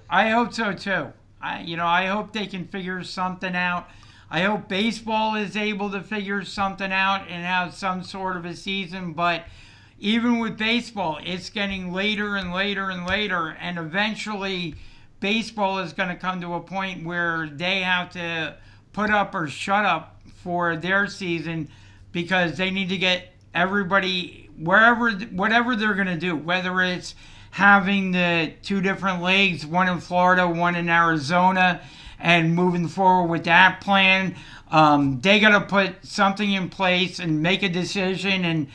I hope so too. I hope they can figure something out. I hope baseball is able to figure something out and have some sort of a season. But even with baseball, it's getting later and later and later, and eventually baseball is going to come to a point where they have to put up or shut up for their season, because they need to get everybody whatever they're going to do, whether it's having the two different leagues, one in Florida, one in Arizona, and moving forward with that plan. They got to put something in place and make a decision and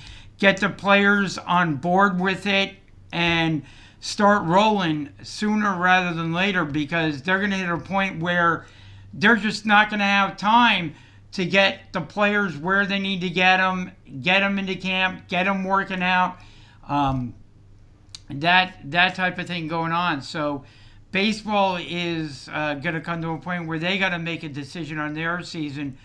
get the players on board with it and start rolling sooner rather than later, because they're going to hit a point where they're just not going to have time to get the players where they need to get them into camp, get them working out, that type of thing going on. So baseball is going to come to a point where they got to make a decision on their season.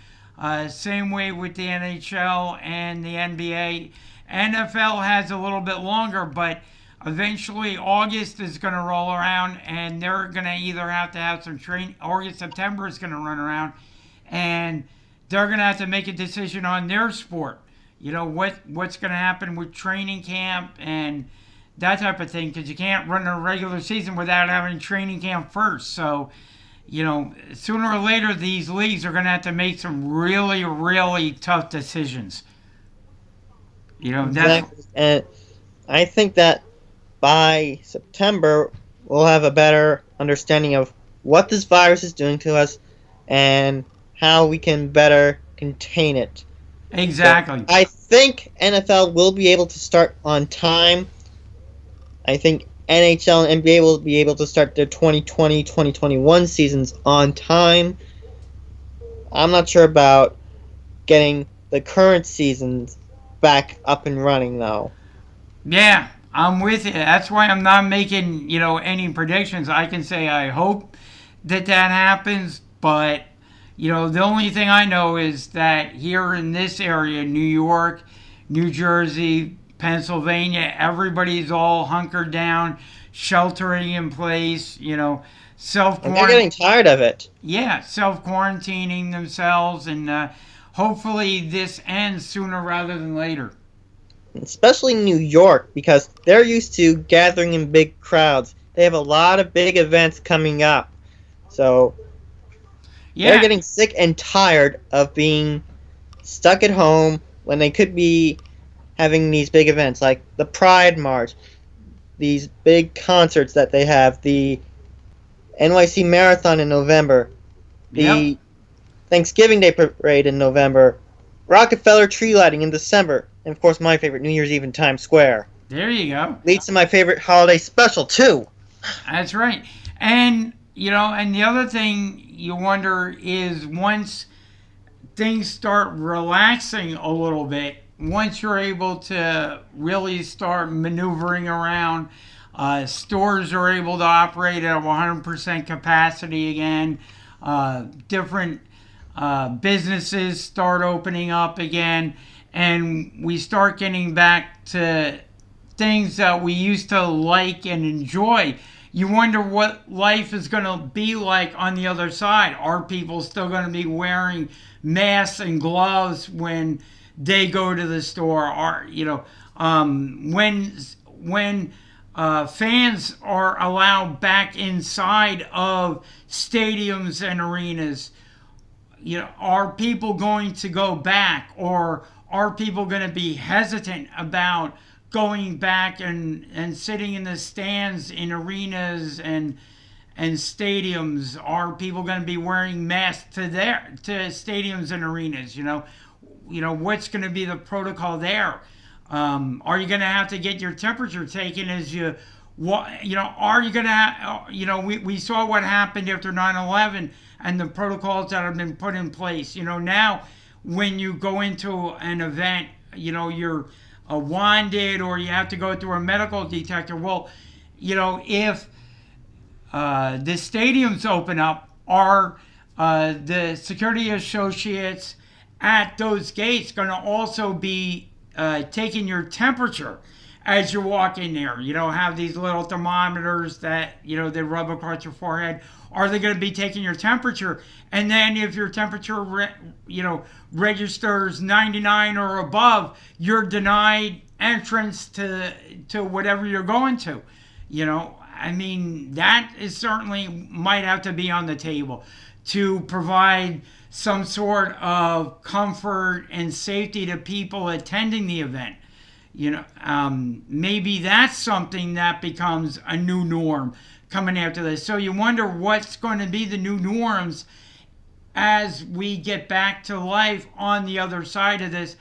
Same way with the NHL and the NBA. NFL has a little bit longer, but eventually August is going to roll around, and they're going to either have to have some training. August, September is going to run around, and they're going to have to make a decision on their sport. You know, what's going to happen with training camp and that type of thing, because you can't run a regular season without having training camp first. So, you know, sooner or later, these leagues are going to have to make some really, really tough decisions. You know, exactly. And I think that by September, we'll have a better understanding of what this virus is doing to us and how we can better contain it. Exactly. So I think NFL will be able to start on time. I think NHL and NBA will be able to start their 2020-2021 seasons on time. I'm not sure about getting the current seasons back up and running, though. Yeah, I'm with you. That's why I'm not making, you know, any predictions. I can say I hope that happens, but, you know, the only thing I know is that here in this area, New York, New Jersey, Pennsylvania, everybody's all hunkered down, sheltering in place, you know, And they're getting tired of it. Yeah, self-quarantining themselves, and hopefully this ends sooner rather than later. Especially New York, because they're used to gathering in big crowds. They have a lot of big events coming up. So they're getting sick and tired of being stuck at home when they could be having these big events like the Pride March, these big concerts that they have, the NYC Marathon in November, the Thanksgiving Day Parade in November, Rockefeller tree lighting in December, and of course my favorite, New Year's Eve in Times Square. There you go. Leads to my favorite holiday special, too. That's right. And, you know, and the other thing you wonder is once things start relaxing a little bit, once you're able to really start maneuvering around, stores are able to operate at 100% capacity again, different businesses start opening up again, and we start getting back to things that we used to like and enjoy. You wonder what life is going to be like on the other side. Are people still going to be wearing masks and gloves when they go to the store? Are, you know, when fans are allowed back inside of stadiums and arenas, you know, are people going to go back, or are people going to be hesitant about going back and sitting in the stands in arenas and stadiums? Are people going to be wearing masks to stadiums and arenas? You know, what's going to be the protocol there? Are you going to have to get your temperature taken as you, you know, are you going to, you know, we saw what happened after 9/11 and the protocols that have been put in place. You know, now when you go into an event, you know, you're wanded or you have to go through a medical detector. Well, you know, if the stadiums open up, are the security associates at those gates going to also be taking your temperature as you walk in there? You know, have these little thermometers that, you know, they rub across your forehead. Are they going to be taking your temperature? And then if your temperature, registers 99 or above, you're denied entrance to whatever you're going to. You know, I mean, that is certainly might have to be on the table to provide some sort of comfort and safety to people attending the event. You know, maybe that's something that becomes a new norm coming after this. So you wonder what's going to be the new norms as we get back to life on the other side of this.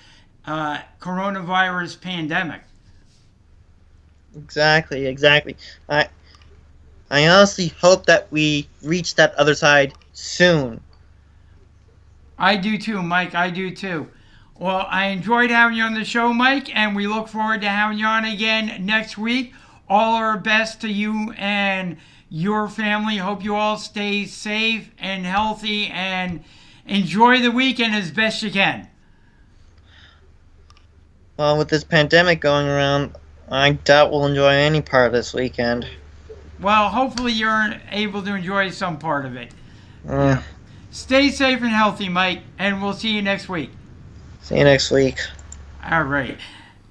coronavirus pandemic. Exactly. I honestly hope that we reach that other side soon. I do too, Mike. I do too. Well, I enjoyed having you on the show, Mike, and we look forward to having you on again next week. All our best to you and your family. Hope you all stay safe and healthy and enjoy the weekend as best you can. Well, with this pandemic going around, I doubt we'll enjoy any part of this weekend. Well, hopefully you're able to enjoy some part of it. Yeah. Stay safe and healthy, Mike, and we'll see you next week. See you next week. All right.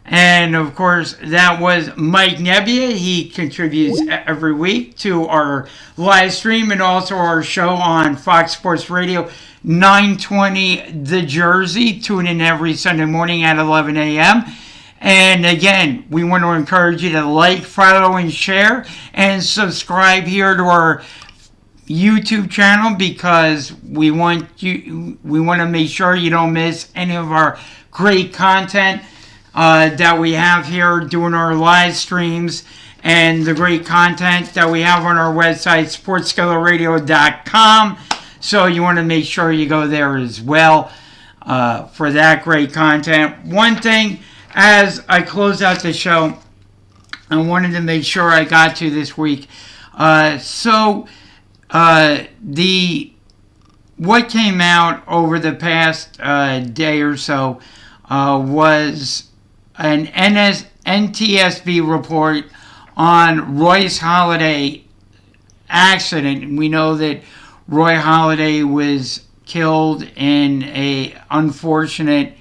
And, of course, that was Mike Nebbia. He contributes every week to our live stream and also our show on Fox Sports Radio, 920 The Jersey. Tune in every Sunday morning at 11 a.m. And, again, we want to encourage you to like, follow, and share, and subscribe here to our YouTube channel because we want to make sure you don't miss any of our great content that we have here doing our live streams and the great content that we have on our website, sportsskilletradio.com. So you want to make sure you go there as well for that great content. One thing, as I close out the show, I wanted to make sure I got to this week. What came out over the past day or so was an NTSB report on Royce Halladay accident. We know that Roy Halladay was killed in a unfortunate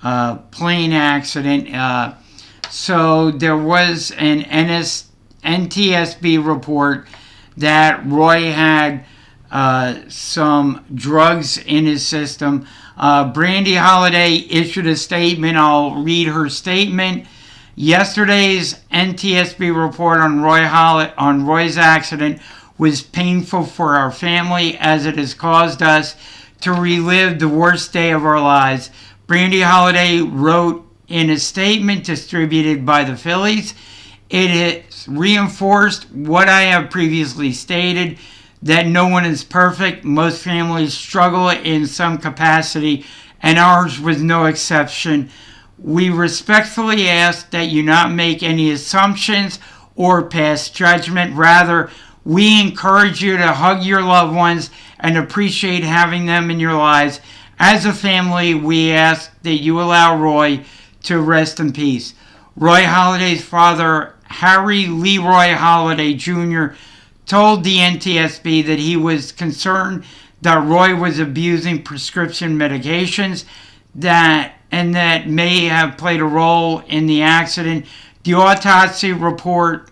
plane accident. So there was an NTSB report that Roy had some drugs in his system. Brandy Halladay issued a statement. I'll read her statement. Yesterday's NTSB report on Roy's accident was painful for our family as it has caused us to relive the worst day of our lives. Brandy Halladay wrote in a statement distributed by the Phillies, "It has reinforced what I have previously stated, that no one is perfect. Most families struggle in some capacity, and ours was no exception. We respectfully ask that you not make any assumptions or pass judgment. Rather, we encourage you to hug your loved ones and appreciate having them in your lives. As a family, we ask that you allow Roy to rest in peace." Roy Halladay's father, Harry Leroy Halladay Jr., told the NTSB that he was concerned that Roy was abusing prescription medications that may have played a role in the accident. The autopsy report,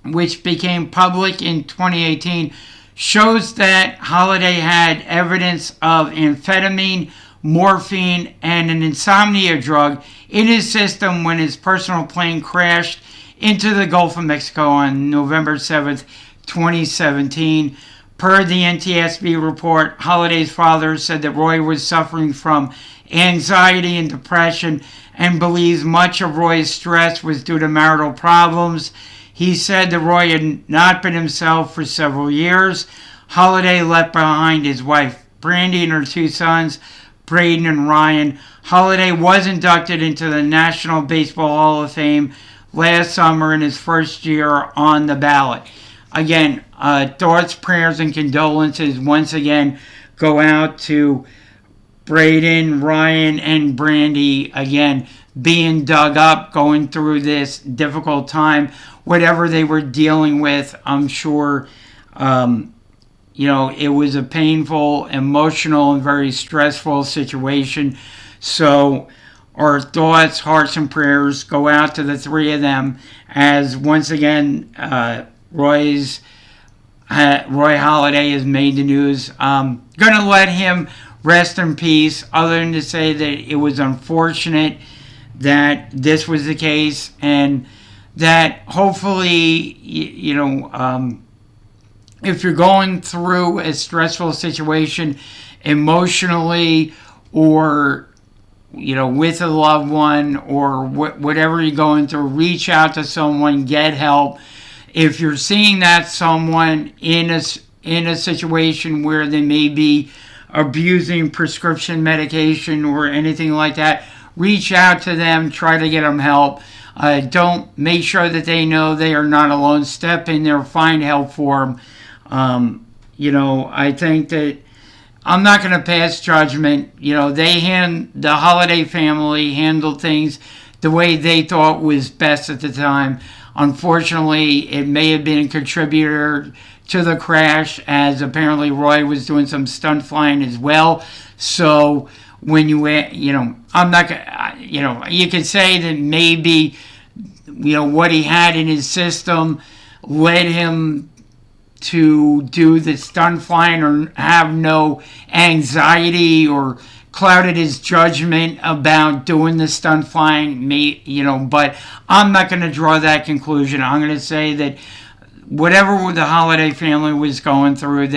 which became public in 2018, shows that Halladay had evidence of amphetamine, morphine, and an insomnia drug in his system when his personal plane crashed into the Gulf of Mexico on November 7th, 2017. Per the NTSB report, Halladay's father said that Roy was suffering from anxiety and depression and believes much of Roy's stress was due to marital problems. He said that Roy had not been himself for several years. Halladay left behind his wife, Brandy, and her two sons, Braden and Ryan. Halladay was inducted into the National Baseball Hall of Fame last summer in his first year on the ballot. Again, thoughts, prayers, and condolences once again go out to Braden, Ryan, and Brandy, again, being dug up, going through this difficult time, whatever they were dealing with. I'm sure, it was a painful, emotional, and very stressful situation. So our thoughts, hearts, and prayers go out to the three of them as, once again, Roy Halladay has made the news. Going to let him rest in peace, other than to say that it was unfortunate that this was the case, and that hopefully, if you're going through a stressful situation emotionally or with a loved one or whatever you're going through, reach out to someone, get help. If you're seeing that someone in a situation where they may be abusing prescription medication or anything like that, reach out to them, try to get them help. Don't make sure that they know they are not alone. Step in there, find help for them. I think that I'm not going to pass judgment. The Holiday family handled things the way they thought was best at the time. Unfortunately, it may have been a contributor to the crash, as apparently Roy was doing some stunt flying as well. So when I'm not gonna, you could say that maybe, what he had in his system led him to do the stunt flying or have no anxiety or clouded his judgment about doing the stunt flying, but I'm not going to draw that conclusion. I'm going to say that whatever the Holiday family was going through,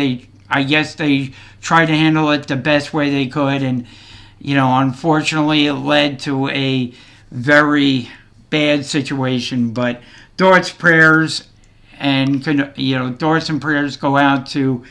I guess they tried to handle it the best way they could, and unfortunately it led to a very bad situation. But thoughts, prayers, and thoughts and prayers go out to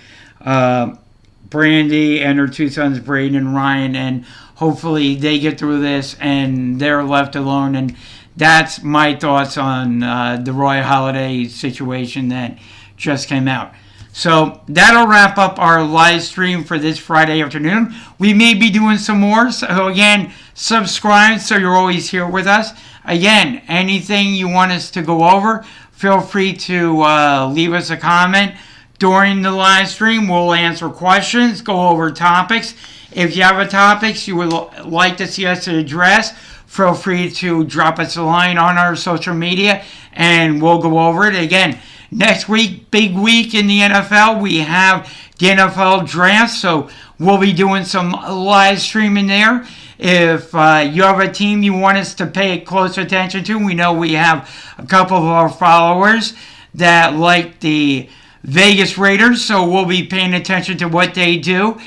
Brandy and her two sons, Braden and Ryan, and hopefully they get through this and they're left alone. And that's my thoughts on the Roy Holiday situation that just came out. So that'll wrap up our live stream for this Friday afternoon. We may be doing some more. So again, subscribe so you're always here with us. Again, anything you want us to go over, feel free to leave us a comment during the live stream. We'll answer questions, go over topics. If you have a topic you would like to see us address, feel free to drop us a line on our social media and we'll go over it. Again, next week, big week in the NFL. We have the NFL draft, so we'll be doing some live streaming there. If you have a team you want us to pay close attention to, we know we have a couple of our followers that like the Vegas Raiders, so we'll be paying attention to what they do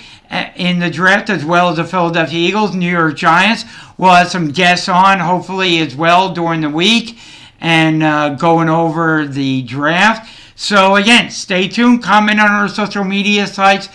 in the draft, as well as the Philadelphia Eagles, New York Giants. We'll have some guests on, hopefully, as well during the week, and going over the draft. So, again, stay tuned. Comment on our social media sites.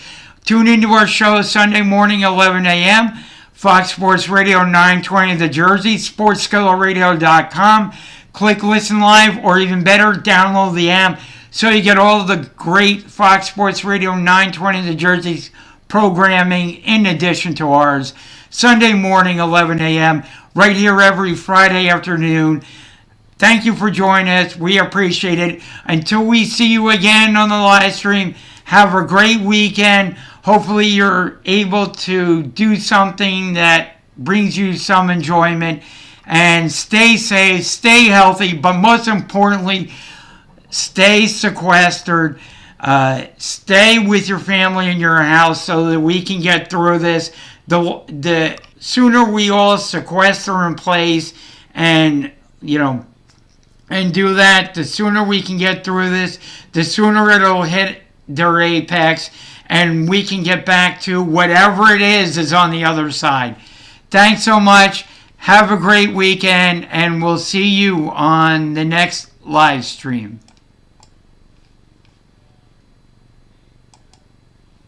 Tune into our show Sunday morning, 11 a.m., Fox Sports Radio 920 The Jersey, SportsSkilletRadio.com. Click Listen Live, or even better, download the app so you get all of the great Fox Sports Radio 920 The Jersey's programming in addition to ours. Sunday morning, 11 a.m., right here every Friday afternoon. Thank you for joining us. We appreciate it. Until we see you again on the live stream, have a great weekend. Hopefully you're able to do something that brings you some enjoyment. And stay safe, stay healthy, but most importantly, stay sequestered. Stay with your family in your house so that we can get through this. The sooner we all sequester in place and do that, the sooner we can get through this, the sooner it'll hit their apex and we can get back to whatever it is on the other side. Thanks so much. Have a great weekend, and we'll see you on the next live stream.